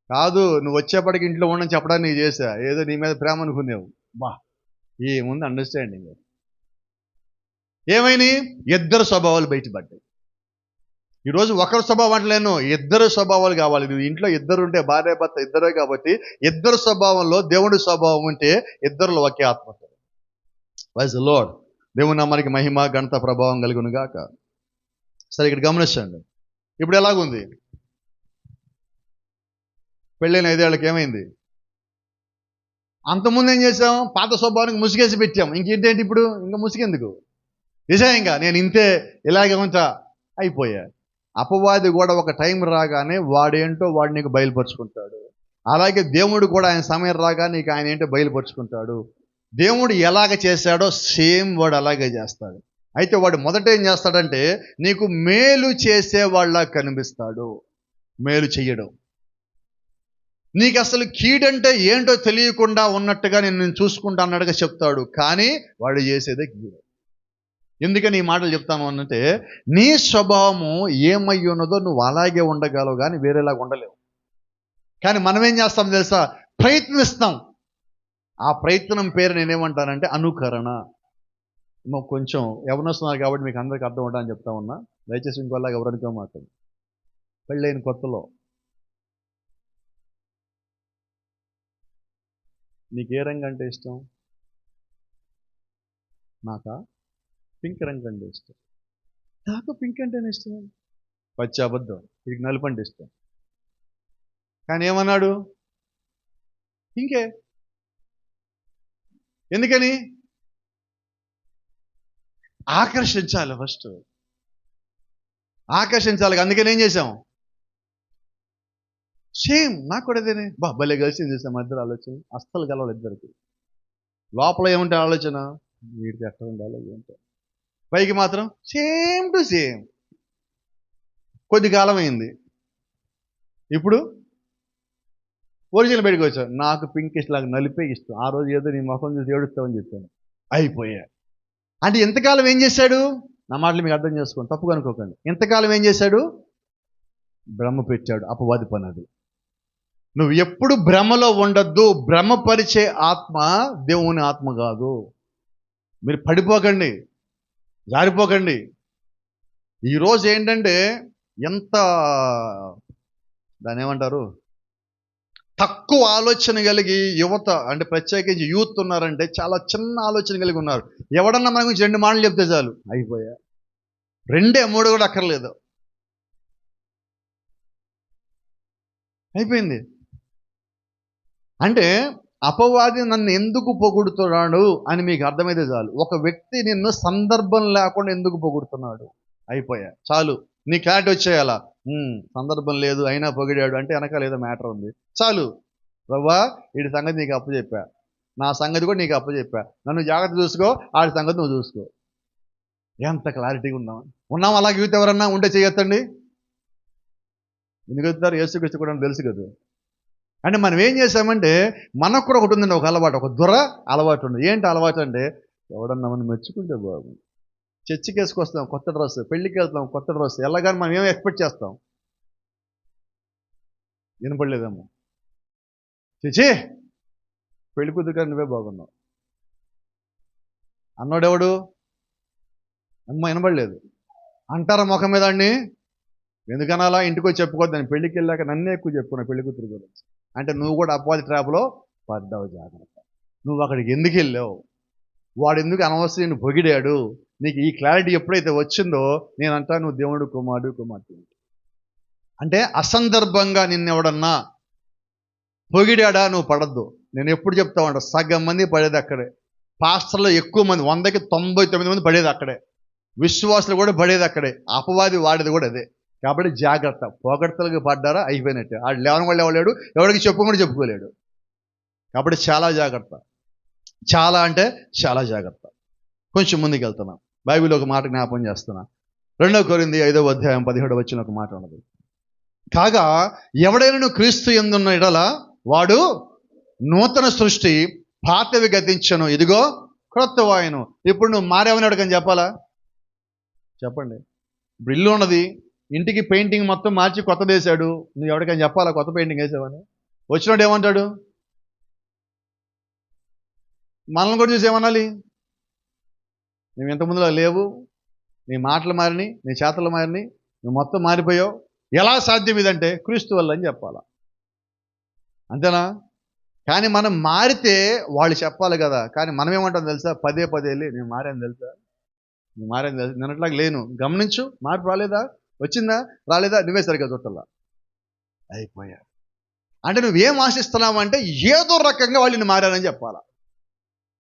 కాదు, నువ్వు వచ్చేప్పటికి ఇంట్లో ఉండని చెప్పడానికి నీకు చేశా. ఏదో నీ మీద ప్రేమ అనుకునేవు. ఏముంది అండర్స్టాండింగ్. ఏమైనా ఇద్దరు స్వభావాలు బయటపడ్డాయి. ఈరోజు ఒకరి స్వభావం అంటలేను, ఇద్దరు స్వభావాలు కావాలి. ఇంట్లో ఇద్దరు ఉంటే, భార్య భర్త ఇద్దరే కాబట్టి ఇద్దరు స్వభావంలో దేవుడి స్వభావం ఉంటే ఇద్దరులో ఒకే ఆత్మ. Praise the Lord. దేవుని నామానికి మహిమ, ఘనత, ప్రభావం కలుగును గాక. సరే, ఇక్కడ గమనించండి. ఇప్పుడు ఎలాగుంది? పెళ్ళైన 5 ఏళ్ళకి ఏమైంది? అంతకుముందు ఏం చేసాం? పాత స్వభావానికి ముసుగేసి పెట్టాం. ఇంకేంటంటే ఇప్పుడు ఇంకా ముసుగెందుకు? నిజంగా నేను ఇంతే, ఇలాగే ఉంటా అయిపోయా. అపవాది కూడా ఒక టైం రాగానే వాడేంటో వాడు నీకు బయలుపరుచుకుంటాడు. అలాగే దేవుడు కూడా ఆయన సమయం రాగా నీకు ఆయన ఏంటో బయలుపరుచుకుంటాడు. దేవుడు ఎలాగ చేశాడో సేమ్ వాడు అలాగే చేస్తాడు. అయితే వాడు మొదట ఏం చేస్తాడంటే నీకు మేలు చేసేవాళ్ళ కనిపిస్తాడు, మేలు చెయ్యడం. నీకు అసలు కీడంటే ఏంటో తెలియకుండా ఉన్నట్టుగా నేను చూసుకుంటా అన్నట్టుగా చెప్తాడు. కానీ వాడు చేసేదే కీడు. ఎందుకని ఈ మాటలు చెప్తాను అనంటే, నీ స్వభావము ఏమై ఉన్నదో నువ్వు అలాగే ఉండగలవు, కానీ వేరేలాగా ఉండలేవు. కానీ మనం ఏం చేస్తాం తెలుసా? ప్రయత్నిస్తాం. ఆ ప్రయత్నం పేరు నేనేమంటానంటే అనుకరణ. కొంచెం ఎవరినొస్తున్నారు కాబట్టి మీకు అందరికీ అర్థం ఉంటా అని చెప్తా ఉన్నా. దయచేసి ఇంకోలాగా ఎవరనుకో మాట్లాడు. పెళ్ళైన కొత్తలో నీకు ఏ రంగు అంటే ఇష్టం? నాకా పింక్ రంగు అంటే ఇష్టం. నాకు పింక్ అంటేనే ఇష్టం. పచ్చి అబద్ధం, ఇది నలుపు అంటే ఇష్టం. కానీ ఏమన్నాడు? పింకే. ఎందుకని? ఆకర్షించాలి, ఫస్ట్ ఆకర్షించాలి. అందుకని ఏం చేసాం? సేమ్ నాకు కూడా ఇదేనే భలే కలిసి చేసాం. ఇద్దరు ఆలోచన అస్సలు కలవాలి ఇద్దరికి. లోపల ఏముంటే ఆలోచన వీడికి ఎక్కడ ఉండాలి ఏంటో, పైకి మాత్రం సేమ్ టు సేమ్. కొద్ది కాలం అయింది, ఇప్పుడు ఒరిజినల్ బయటకు వచ్చావు, నాకు పింక్ ఇష్టం, నాకు నలిపే ఇష్టం, ఆ రోజు ఏదో నీ ముఖం చూసి ఏడుస్తావని చెప్పాను, అయిపోయా. అంటే ఎంతకాలం ఏం చేశాడు? నా మాటలు మీకు అర్థం చేసుకోండి, తప్పుగా అనుకోకండి. ఎంతకాలం ఏం చేశాడు? భ్రమ పెట్టాడు. అపవాది పని అది. నువ్వు ఎప్పుడు భ్రమలో ఉండొద్దు. భ్రమపరిచే ఆత్మ దేవుని ఆత్మ కాదు. మీరు పడిపోకండి, జారిపోకండి. ఈరోజు ఏంటంటే ఎంత దాన్ని ఏమంటారు, తక్కువ ఆలోచన కలిగి యువత, అంటే ప్రత్యేకించి యూత్ ఉన్నారంటే చాలా చిన్న ఆలోచన కలిగి ఉన్నారు. ఎవడన్నా మన గురించి 2 మాటలు చెప్తే చాలు, అయిపోయా. 2, 3 కూడా అక్కర్లేదు, అయిపోయింది. అంటే అపవాది నన్ను ఎందుకు పొగుడుతున్నాడు అని మీకు అర్థమైతే చాలు. ఒక వ్యక్తి నిన్ను సందర్భం లేకుండా ఎందుకు పొగుడుతున్నాడు, అయిపోయా, చాలు. నీ క్లారిటీ వచ్చేయాలా. సందర్భం లేదు అయినా పొగిడాడు అంటే వెనకాల ఏదో మ్యాటర్ ఉంది, చాలు. ప్రభువా, వీడి సంగతి నీకు అప్పచెప్పా, నా సంగతి కూడా నీకు అప్పచెప్పా, నన్ను జాగ్రత్త చూసుకో, ఆడి సంగతి నువ్వు చూసుకో. ఎంత క్లారిటీగా ఉన్నాం. అలాగే యూత్ ఎవరన్నా ఉంటే చేయొద్దండి. ఎందుకు చెప్తారు? యేసుక్రీస్తు కూడా తెలుసు కదా. అంటే మనం ఏం చేసామంటే, మనకు కూడా ఒకటి ఉందండి, ఒక అలవాటు, ఒక అలవాటు ఉంది. ఏంటి అలవాటు అంటే, ఎవడన్నా మనం మెచ్చుకుంటే బాబు, చర్చికి వేసుకొస్తాం కొత్త డ్రెస్, పెళ్ళికి వెళ్తాం కొత్త డ్రెస్, ఎలాగని మనం ఏం ఎక్స్పెక్ట్ చేస్తాం? వినపడలేదేమో, చచ్చి పెళ్లి కూతురు కానీ నువ్వే బాగున్నావు అన్నోడెవడు? అమ్మ వినపడలేదు అంటారా ముఖం మీద అండి? ఎందుకనాలా? ఇంటికి వచ్చి చెప్పుకోవద్దని, పెళ్ళికి వెళ్ళాక నన్నే ఎక్కువ చెప్పుకున్నా పెళ్లి కూతురు గురించి. అంటే నువ్వు కూడా అపవాది ట్రాప్లో పడ్డావు, జాగ్రత్త. నువ్వు అక్కడికి ఎందుకు వెళ్ళావు? వాడు ఎందుకు అనవసరం నిన్ను పొగిడాడు? నీకు ఈ క్లారిటీ ఎప్పుడైతే వచ్చిందో, నేనంటా నువ్వు దేవుడు కుమార్తె. అంటే అసందర్భంగా నిన్నెవడన్నా పొగిడాడా, నువ్వు పడద్దు. నేను ఎప్పుడు చెప్తా ఉంటా, సగం మంది పడేది అక్కడే. పాస్టర్లో ఎక్కువ మంది, 100కి 99 మంది పడేది అక్కడే. విశ్వాసులు కూడా పడేది అక్కడే. అపవాది వాడేది కూడా అదే. కాబట్టి జాగ్రత్త. పొగడ్తలకు పడ్డారా, అయిపోయినట్టే. ఆడు లేవని వాళ్ళు ఎవలేడు, ఎవరికి చెప్పుకొని చెప్పుకోలేడు. కాబట్టి చాలా జాగ్రత్త, చాలా అంటే చాలా జాగ్రత్త. కొంచెం ముందుకు వెళ్తున్నాం. బైబిల్ ఒక మాట జ్ఞాపం చేస్తున్నా. 2 కొరింథీ 5వ అధ్యాయం 17వ వచనం ఒక మాట ఉన్నది. కాగా ఎవడైనా క్రీస్తు యందున్న ఎడల వాడు నూతన సృష్టి, పాతవి గతించను, ఇదిగో క్రొత్త వాయును. ఇప్పుడు నువ్వు మారేవని అడగని చెప్పాలా? చెప్పండి. ఇప్పుడు ఇల్లు ఉన్నది, ఇంటికి పెయింటింగ్ మొత్తం మార్చి కొత్తది వేసాడు, నువ్వు ఎవరికని చెప్పాలా కొత్త పెయింటింగ్ వేసావని? వచ్చినోడు ఏమంటాడు? మనల్ని కూడా చూసి ఏమనాలి? నువ్వు ఇంతకుముందులా లేవు, నీ మాటలు మారిని, నీ చేతలు మారిని, నువ్వు మొత్తం మారిపోయావు, ఎలా సాధ్యం ఇదంటే క్రీస్తు వల్ల అని చెప్పాలా, అంతేనా? కానీ మనం మారితే వాళ్ళు చెప్పాలి కదా. కానీ మనం ఏమంటాం తెలుసా? పదే వెళ్ళి నేను మారాను తెలుసా, నిన్నట్లాగా లేను, గమనించు, మార్పు రాలేదా, వచ్చిందా, రాలేదా, నువ్వే సరిగ్గా చూడాలా, అయిపోయా. అంటే నువ్వేం ఆశిస్తున్నావు అంటే ఏదో రకంగా వాళ్ళు నిన్ను మారారని చెప్పాలా.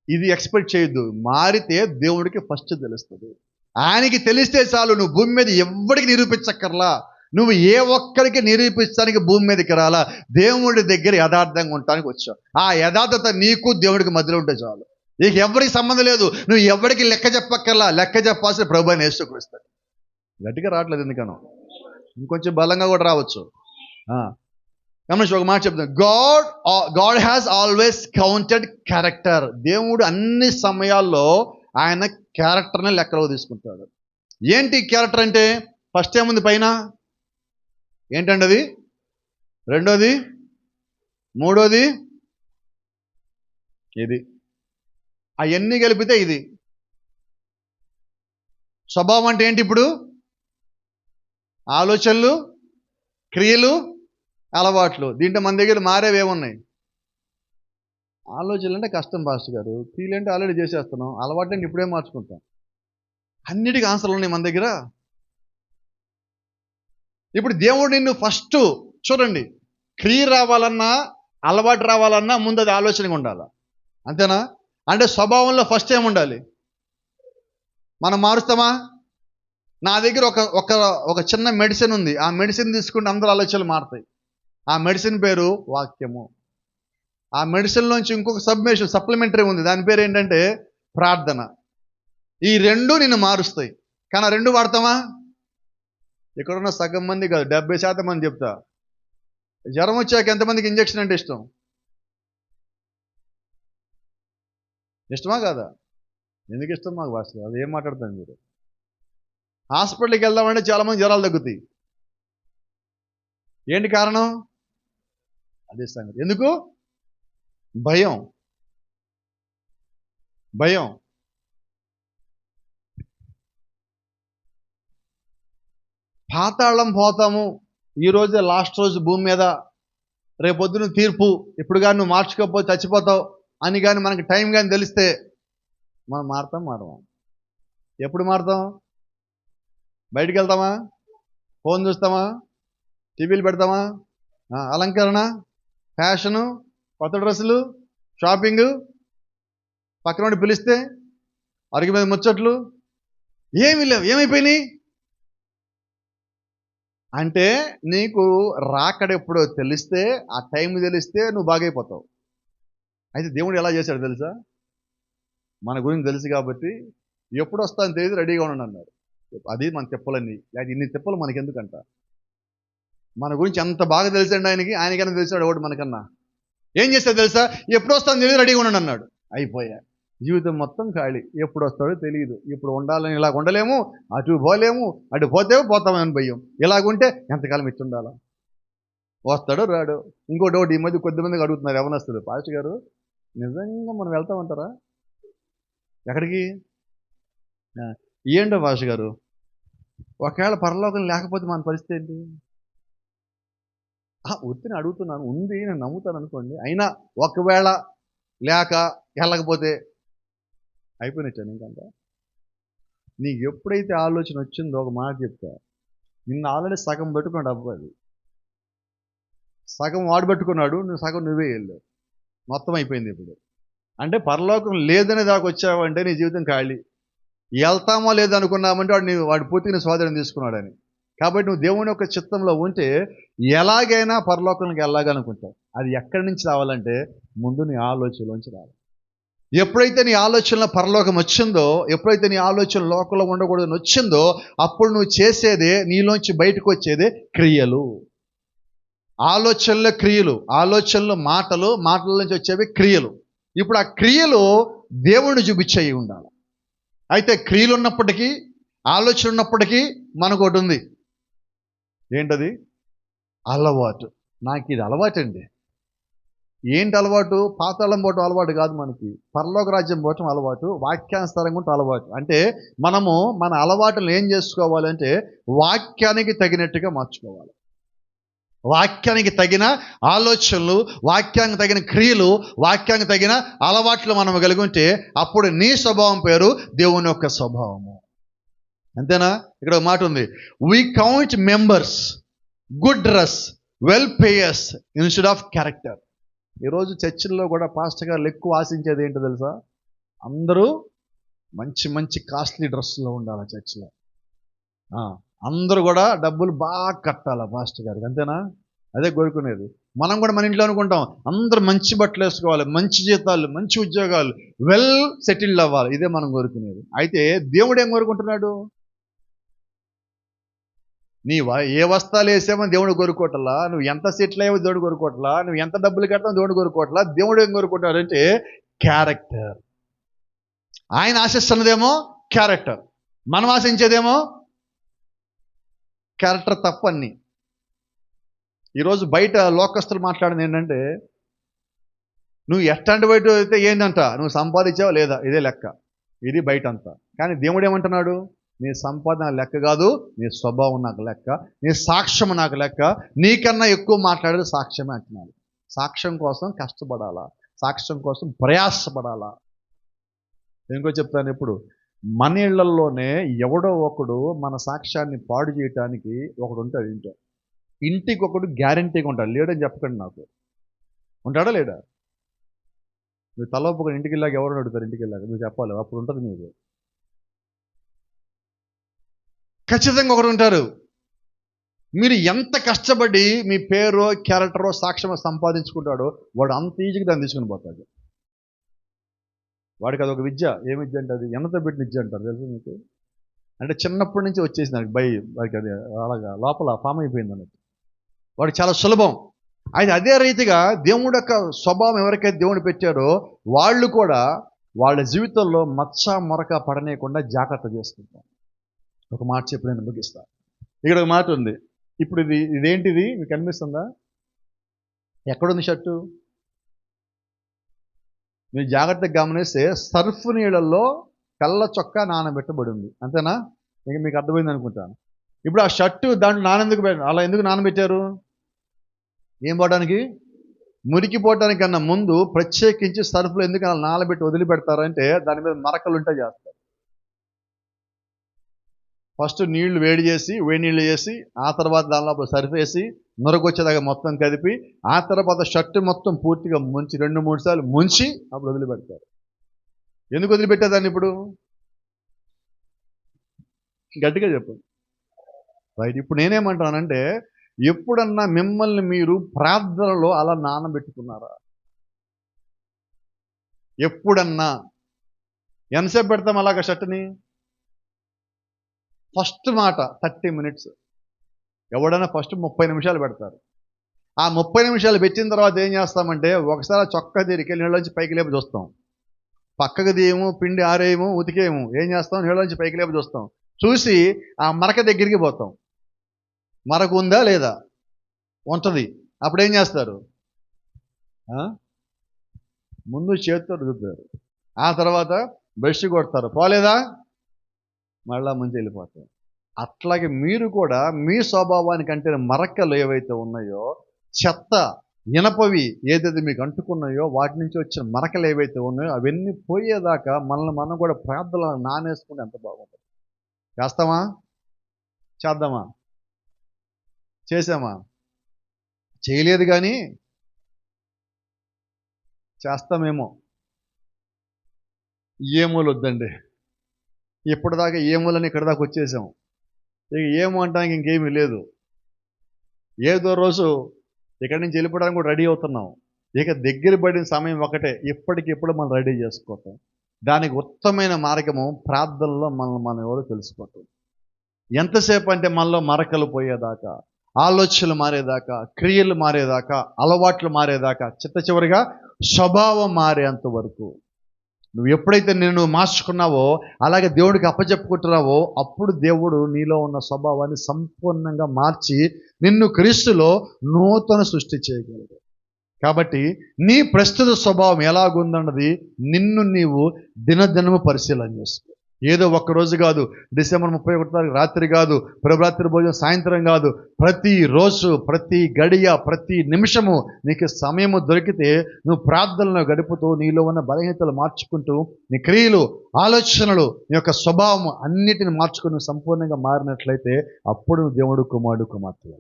ఇది ఎక్స్పెక్ట్ చేయొద్దు. మారితే దేవుడికి ఫస్ట్ తెలుస్తుంది. ఆయనకి తెలిస్తే చాలు. నువ్వు భూమి మీద ఎవ్వడికి నిరూపించక్కర్లా. నువ్వు ఏ ఒక్కరికి నిరూపించడానికి భూమి మీదకి రాలా. దేవుడి దగ్గర యథార్థంగా ఉండటానికి వచ్చావు. ఆ యథార్థత నీకు దేవుడికి మధ్యలో ఉంటే చాలు. నీకు ఎవరికి సంబంధం లేదు. నువ్వు ఎవరికి లెక్క చెప్పక్కర్లా. లెక్క చెప్పాల్సిన ప్రభువుని యేసుక్రీస్తు. గట్టిగా రావట్లేదు ఎందుకనో, ఇంకొంచెం బలంగా కూడా రావచ్చు. గమనించి ఒక మాట చెప్తాను. God has always counted character. దేవుడు అన్ని సమయాల్లో ఆయన క్యారెక్టర్ని లెక్కలో తీసుకుంటాడు. ఏంటి క్యారెక్టర్ అంటే? ఫస్ట్ ఏముంది పైన? ఏంటండి అది? రెండోది, మూడోది, ఇది. అవన్నీ కలిపితే ఇది. స్వభావం అంటే ఏంటి? ఇప్పుడు ఆలోచనలు, క్రియలు, అలవాట్లు. దీంట్లో మన దగ్గర మారేవేమున్నాయి? ఆలోచనలు అంటే కష్టం పాస్టర్ గారు, క్రియలు అంటే ఆల్రెడీ చేసేస్తున్నాం, అలవాట్లు అంటే ఇప్పుడే మార్చుకుంటాం. అన్నిటికీ ఆన్సర్లు ఉన్నాయి మన దగ్గర. ఇప్పుడు దేవుడు నిన్ను ఫస్ట్ చూడండి, క్రియ రావాలన్నా అలవాటు రావాలన్నా ముందు అది ఆలోచనగా ఉండాలి, అంతేనా? అంటే స్వభావంలో ఫస్ట్ ఏముండాలి? మనం మారుస్తామా? నా దగ్గర ఒక చిన్న మెడిసిన్ ఉంది. ఆ మెడిసిన్ తీసుకుంటే అందరూ ఆలోచనలు మారుతాయి. ఆ మెడిసిన్ పేరు వాక్యము. ఆ మెడిసిన్లోంచి ఇంకొక సప్లిమెంటరీ ఉంది. దాని పేరు ఏంటంటే ప్రార్థన. ఈ రెండు నిన్ను మారుస్తాయి. కానీ ఆ రెండు వాడతామా? ఇక్కడున్న సగం మంది కాదు, 70% మంది చెప్తా. జ్వరం వచ్చాక ఎంతమందికి ఇంజక్షన్ అంటే ఇష్టం? ఇష్టమా కాదా? ఎందుకు ఇష్టం మాకు భాష? అది ఏం మాట్లాడతాను మీరు? హాస్పిటల్కి వెళ్దామంటే చాలామంది జ్వరాలు తగ్గుతాయి. ఏంటి కారణం? అదే సంగతి. ఎందుకు? భయం. భయం. పాతాళం పోతాము, ఈరోజే లాస్ట్ రోజు భూమి మీద, రేపొద్దున తీర్పు, ఇప్పుడు కానీ నువ్వు మార్చుకోకపోతే చచ్చిపోతావు అని కానీ మనకి టైం కానీ తెలిస్తే మనం మారమా? ఎప్పుడు మారుతాం? బయటికి వెళ్తామా? ఫోన్ చూస్తామా? టీవీలు పెడతామా? అలంకరణ, ఫ్యాషను, కొత్త డ్రెస్సులు, షాపింగు, పక్కన పిలిస్తే అరుగు మీద ముచ్చట్లు, ఏమీ లేవు. ఏమైపోయినాయి అంటే నీకు రాకడెప్పుడో తెలిస్తే, ఆ టైం తెలిస్తే నువ్వు బాగైపోతావు. అయితే దేవుడు ఎలా చేశాడు తెలుసా? మన గురించి తెలుసు కాబట్టి ఎప్పుడు వస్తాను తెలియదు, రెడీగా ఉండండి అన్నాడు. అది మన తిప్పలన్నీ. లేకపోతే ఇన్ని తిప్పలు మనకెందుకంట? మన గురించి ఎంత బాగా తెలిసండి ఆయనకన్నా తెలిసాడు ఒకటి మనకన్నా. ఏం చేస్తాడు తెలుసా? ఎప్పుడు వస్తాను తెలియదు, రెడీగా ఉండండి అన్నాడు. అయిపోయా. జీవితం మొత్తం ఖాళీ. ఎప్పుడు వస్తాడో తెలియదు. ఇప్పుడు ఉండాలని ఇలాగ ఉండలేము, అటు పోలేము, అటు పోతామని భయం. ఇలాగుంటే ఎంతకాలం ఇచ్చి ఉండాలా? వస్తాడో రాడు. ఇంకో డౌట్, ఈ మధ్య కొద్దిమందికి అడుగుతున్నారు యవనస్తులు, పాస్టర్ గారు నిజంగా మనం వెళ్తామంటారా? ఎక్కడికి? ఏంటో పాస్టర్ గారు, ఒకవేళ పరలోకం లేకపోతే మన పరిస్థితి ఏంటి? ఉత్తిని అడుగుతున్నాను. ఉంది, నేను నమ్ముతాను అనుకోండి. అయినా ఒకవేళ లేక వెళ్ళకపోతే అయిపోయినచ్చాను. ఇంకంత నీకు ఎప్పుడైతే ఆలోచన వచ్చిందో ఒక మాట చెప్తా, నిన్ను ఆల్రెడీ సగం పెట్టుకున్నాడు అబ్బాయి. సగం వాడు పెట్టుకున్నాడు, నువ్వు సగం నువ్వే వెళ్ళావు. మొత్తం అయిపోయింది. ఇప్పుడు అంటే పరలోకం లేదనే దాకా వచ్చావంటే నీ జీవితం ఖాళీ. వెళ్తామో లేదనుకున్నామంటే వాడు పూర్తిగా స్వాధీనం తీసుకున్నాడని. కాబట్టి నువ్వు దేవుని యొక్క చిత్తంలో ఉంటే ఎలాగైనా పరలోకానికి వెళ్ళాలనుకుంటావు. అది ఎక్కడి నుంచి రావాలంటే ముందు నీ ఆలోచనలోంచి రావాలి. ఎప్పుడైతే నీ ఆలోచనలో పరలోకం వచ్చిందో, ఎప్పుడైతే నీ ఆలోచన లోకంలో ఉండకూడదని వచ్చిందో, అప్పుడు నువ్వు చేసేదే, నీలోంచి బయటకు వచ్చేదే క్రియలు. ఆలోచనలో క్రియలు, ఆలోచనలు మాటలు, మాటల నుంచి వచ్చేవి క్రియలు. ఇప్పుడు ఆ క్రియలు దేవుణ్ణి చూపించేవి ఉండాలి. అయితే క్రియలు ఉన్నప్పటికీ, ఆలోచన ఉన్నప్పటికీ మనకు ఒకటి ఉంది. ఏంటది? అలవాటు. నాకు ఇది అలవాటండి. ఏంటి అలవాటు? పాతాళం పోవటం అలవాటు కాదు మనకి. పరలోక రాజ్యం పోవటం అలవాటు, వాక్యానుసారంగా ఉంటే అలవాటు. అంటే మనము మన అలవాటులు ఏం చేసుకోవాలంటే వాక్యానికి తగినట్టుగా మార్చుకోవాలి. వాక్యానికి తగిన ఆలోచనలు, వాక్యానికి తగిన క్రియలు, వాక్యానికి తగిన అలవాట్లు మనం కలిగి ఉంటే అప్పుడు నీ స్వభావం పేరు దేవుని యొక్క స్వభావము. అంతేనా? ఇక్కడ ఒక మాట ఉంది, we count members, good dress, well payers instead of character. ఈరోజు చర్చిల్లో కూడా పాస్టర్ గారు ఎక్కువ ఆశించేది ఏంటో తెలుసా? అందరూ మంచి మంచి కాస్ట్లీ డ్రెస్సులో ఉండాలి చర్చిలో. అందరూ కూడా డబ్బులు బాగా కట్టాలి పాస్టర్ గారికి. అంతేనా? అదే కోరుకునేది. మనం కూడా మన ఇంట్లో అనుకుంటాం, అందరూ మంచి బట్టలు వేసుకోవాలి, మంచి జీతాలు, మంచి ఉద్యోగాలు, వెల్ సెటిల్డ్ అవ్వాలి. ఇదే మనం కోరుకునేది. అయితే దేవుడు ఏం కోరుకుంటున్నాడు? ఏ వస్త్రాలు వేసామో దేవుడు కోరుకోవట్లా, నువ్వు ఎంత సెటిల్ అయ్యావో దేవుడు కోరుకోవట్లా, నువ్వు ఎంత డబ్బులు కట్టావో దేవుడు కోరుకోవట్లా. దేవుడు ఏం కోరుకుంటాడు అంటే క్యారెక్టర్. ఆయన ఆశిస్తున్నదేమో క్యారెక్టర్, మనం ఆశించేదేమో క్యారెక్టర్. తప్పన్ని ఈరోజు బయట లోకస్తులు మాట్లాడింది ఏంటంటే, నువ్వు ఎట్లాంటి బయట అయితే ఏంటంట, నువ్వు సంపాదించావా లేదా, ఇదే లెక్క, ఇది బయట అంతా. కానీ దేవుడు ఏమంటున్నాడు? నీ సంపాదన లెక్క కాదు, నీ స్వభావం నాకు లెక్క, నీ సాక్ష్యం నాకు లెక్క. నీకన్నా ఎక్కువ మాట్లాడేది సాక్ష్యమే అంటున్నాడు. సాక్ష్యం కోసం కష్టపడాలా, సాక్ష్యం కోసం ప్రయాసపడాలా. ఇంకో చెప్తాను, ఎప్పుడు మన ఇళ్లలోనే ఎవడో ఒకడు మన సాక్ష్యాన్ని పాడు చేయటానికి ఒకడు ఉంటాడు. ఇంటికి ఒకడు గ్యారంటీగా ఉంటాడు. లేడని చెప్పకండి నాకు. ఉంటాడా లేడా? మీరు తలొప్పుకొని ఇంటికి వెళ్ళాక ఎవరు అడుగుతారు? ఇంటికి వెళ్ళాక మీరు చెప్పాలి, అప్పుడు ఉంటుంది మీరు. ఖచ్చితంగా ఒకరు ఉంటారు. మీరు ఎంత కష్టపడి మీ పేరు, క్యారెక్టరో, సాక్ష్యమో సంపాదించుకుంటాడో వాడు అంత ఈజీగా దాన్ని తీసుకుని పోతాడు. వాడికి అదొక విద్య. ఏ విద్య అంటే అది ఎన్నతో పెట్టిన విద్య అంటారు తెలుసు మీకు? అంటే చిన్నప్పటి నుంచి వచ్చేసింది వాడికి అది అలాగా లోపల ఫామ్ అయిపోయింది అన్నట్టు. వాడికి చాలా సులభం. అయితే అదే రీతిగా దేవుడు యొక్క స్వభావం ఎవరికైతే దేవుడు పెట్టారో వాళ్ళు కూడా వాళ్ళ జీవితంలో మచ్చ మొరక పడనేయకుండా జాగ్రత్త చేసుకుంటారు. ఒక మాట చెప్పి నేను ముగిస్తాను. ఇక్కడ ఒక మాట ఉంది. ఇప్పుడు ఇదేంటిది మీకు కనిపిస్తుందా? ఎక్కడుంది షర్టు? మీరు జాగ్రత్తగా గమనిస్తే సర్ఫ్ నీళ్ళల్లో కళ్ళ చొక్కా నానబెట్టబడి ఉంది. అంతేనా? ఇక మీకు అర్థమైంది అనుకుంటాను. ఇప్పుడు ఆ షర్టు దాంట్లో అలా ఎందుకు నానబెట్టారు? ఏం పోవడానికి? మురికిపోవడానికి కన్నా ముందు ప్రత్యేకించి సర్ఫ్లో ఎందుకు అలా నానబెట్టి వదిలిపెడతారంటే దాని మీద మరకలు ఉంటే చేస్తారు. ఫస్ట్ వేడి నీళ్ళు చేసి ఆ తర్వాత దానిలో సర్ఫ్ వేసి నురగొచ్చేదాకా మొత్తం కదిపి ఆ తర్వాత షర్టు మొత్తం పూర్తిగా ముంచి 2-3 సార్లు ముంచి అప్పుడు వదిలిపెడతారు. ఎందుకు వదిలిపెట్టేదాన్ని ఇప్పుడు? గట్టిగా చెప్పు. రైట్. ఇప్పుడు నేనేమంటానంటే ఎప్పుడన్నా మిమ్మల్ని మీరు ప్రార్థనలో అలా నానబెట్టుకున్నారా? ఎప్పుడన్నా? ఎంతసేపు పెడతాం అలాగ షర్టుని? ఫస్ట్ మాట 30 మినిట్స్. ఎవడన్నా ఫస్ట్ 30 నిమిషాలు పెడతారు. ఆ 30 నిమిషాలు పెట్టిన తర్వాత ఏం చేస్తామంటే ఒకసారి చొక్కా తీరికెళ్ళి నీళ్ళలోంచి పైకి లేపి చూస్తాం. పక్కకు తీయము, పిండి ఆరేయము, ఉతికేయము. ఏం చేస్తాం? నీళ్ళలోంచి పైకి లేపి చూస్తాం. చూసి ఆ మరక దగ్గరికి పోతాం. మరక ఉందా లేదా? ఉంటుంది. అప్పుడు ఏం చేస్తారు? ముందు చేతితో రుద్దుతారు. ఆ తర్వాత బ్రష్ కొడతారు. పోలేదా? మళ్ళా ముందు వెళ్ళిపోతారు. అట్లాగే మీరు కూడా మీ స్వభావానికంటే మరకలు ఏవైతే ఉన్నాయో, చెత్త ఇనపవి ఏదైతే మీకు అంటుకున్నాయో వాటి నుంచి వచ్చిన మరకలు ఏవైతే ఉన్నాయో అవన్నీ పోయేదాకా మనల్ని మనం కూడా ప్రార్థనలు నానేసుకుంటే ఎంత బాగుంటుంది. చేస్తామా? చేద్దామా? చేసామా? చేయలేదు కానీ చేస్తామేమో. ఏమోలు వద్దండి. ఇప్పటిదాకా ఏమోలని ఇక్కడ దాకా వచ్చేసాం. ఇక ఏమో అంటానికి ఇంకేమీ లేదు. ఏదో రోజు ఇక్కడి నుంచి వెళ్ళిపోవడానికి కూడా రెడీ అవుతున్నాం. ఇక దగ్గర పడిన సమయం ఒకటే, ఇప్పటికిప్పుడు మనం రెడీ చేసుకోవటం. దానికి ఉత్తమైన మార్గము ప్రార్థనలో మనం ఎవరో తెలుసుకోవటం. ఎంతసేపు అంటే మనలో మరకలు పోయేదాకా, ఆలోచనలు మారేదాకా, క్రియలు మారేదాకా, అలవాట్లు మారేదాకా, చివరిగా స్వభావం మారేంత వరకు నువ్వు ఎప్పుడైతే నిన్ను మార్చుకున్నావో అలాగే దేవుడికి అప్పచెప్పుకుంటున్నావో అప్పుడు దేవుడు నీలో ఉన్న స్వభావాన్ని సంపూర్ణంగా మార్చి నిన్ను క్రీస్తులో నూతన సృష్టి చేయగలడు. కాబట్టి నీ ప్రస్తుత స్వభావం ఎలాగుందన్నది నిన్ను నీవు దినదినము పరిశీలన చేసుకో. ఏదో ఒక్కరోజు కాదు, డిసెంబర్ 31 తారీఖు రాత్రి కాదు, ప్రభురాత్రి భోజనం సాయంత్రం కాదు, ప్రతిరోజు, ప్రతి గడియ, ప్రతి నిమిషము నీకు సమయము దొరికితే నువ్వు ప్రార్థనలో గడుపుతూ నీలో ఉన్న బలహీనతలు మార్చుకుంటూ నీ క్రియలు, ఆలోచనలు, నీ యొక్క స్వభావం అన్నిటిని మార్చుకుని సంపూర్ణంగా మారినట్లయితే అప్పుడు నువ్వు దేవుడు కుమారుడు కుమార్తె.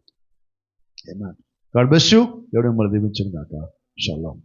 God bless you. దేవుడు మిమ్మల్ని దీవించును గాక. షలోమ్.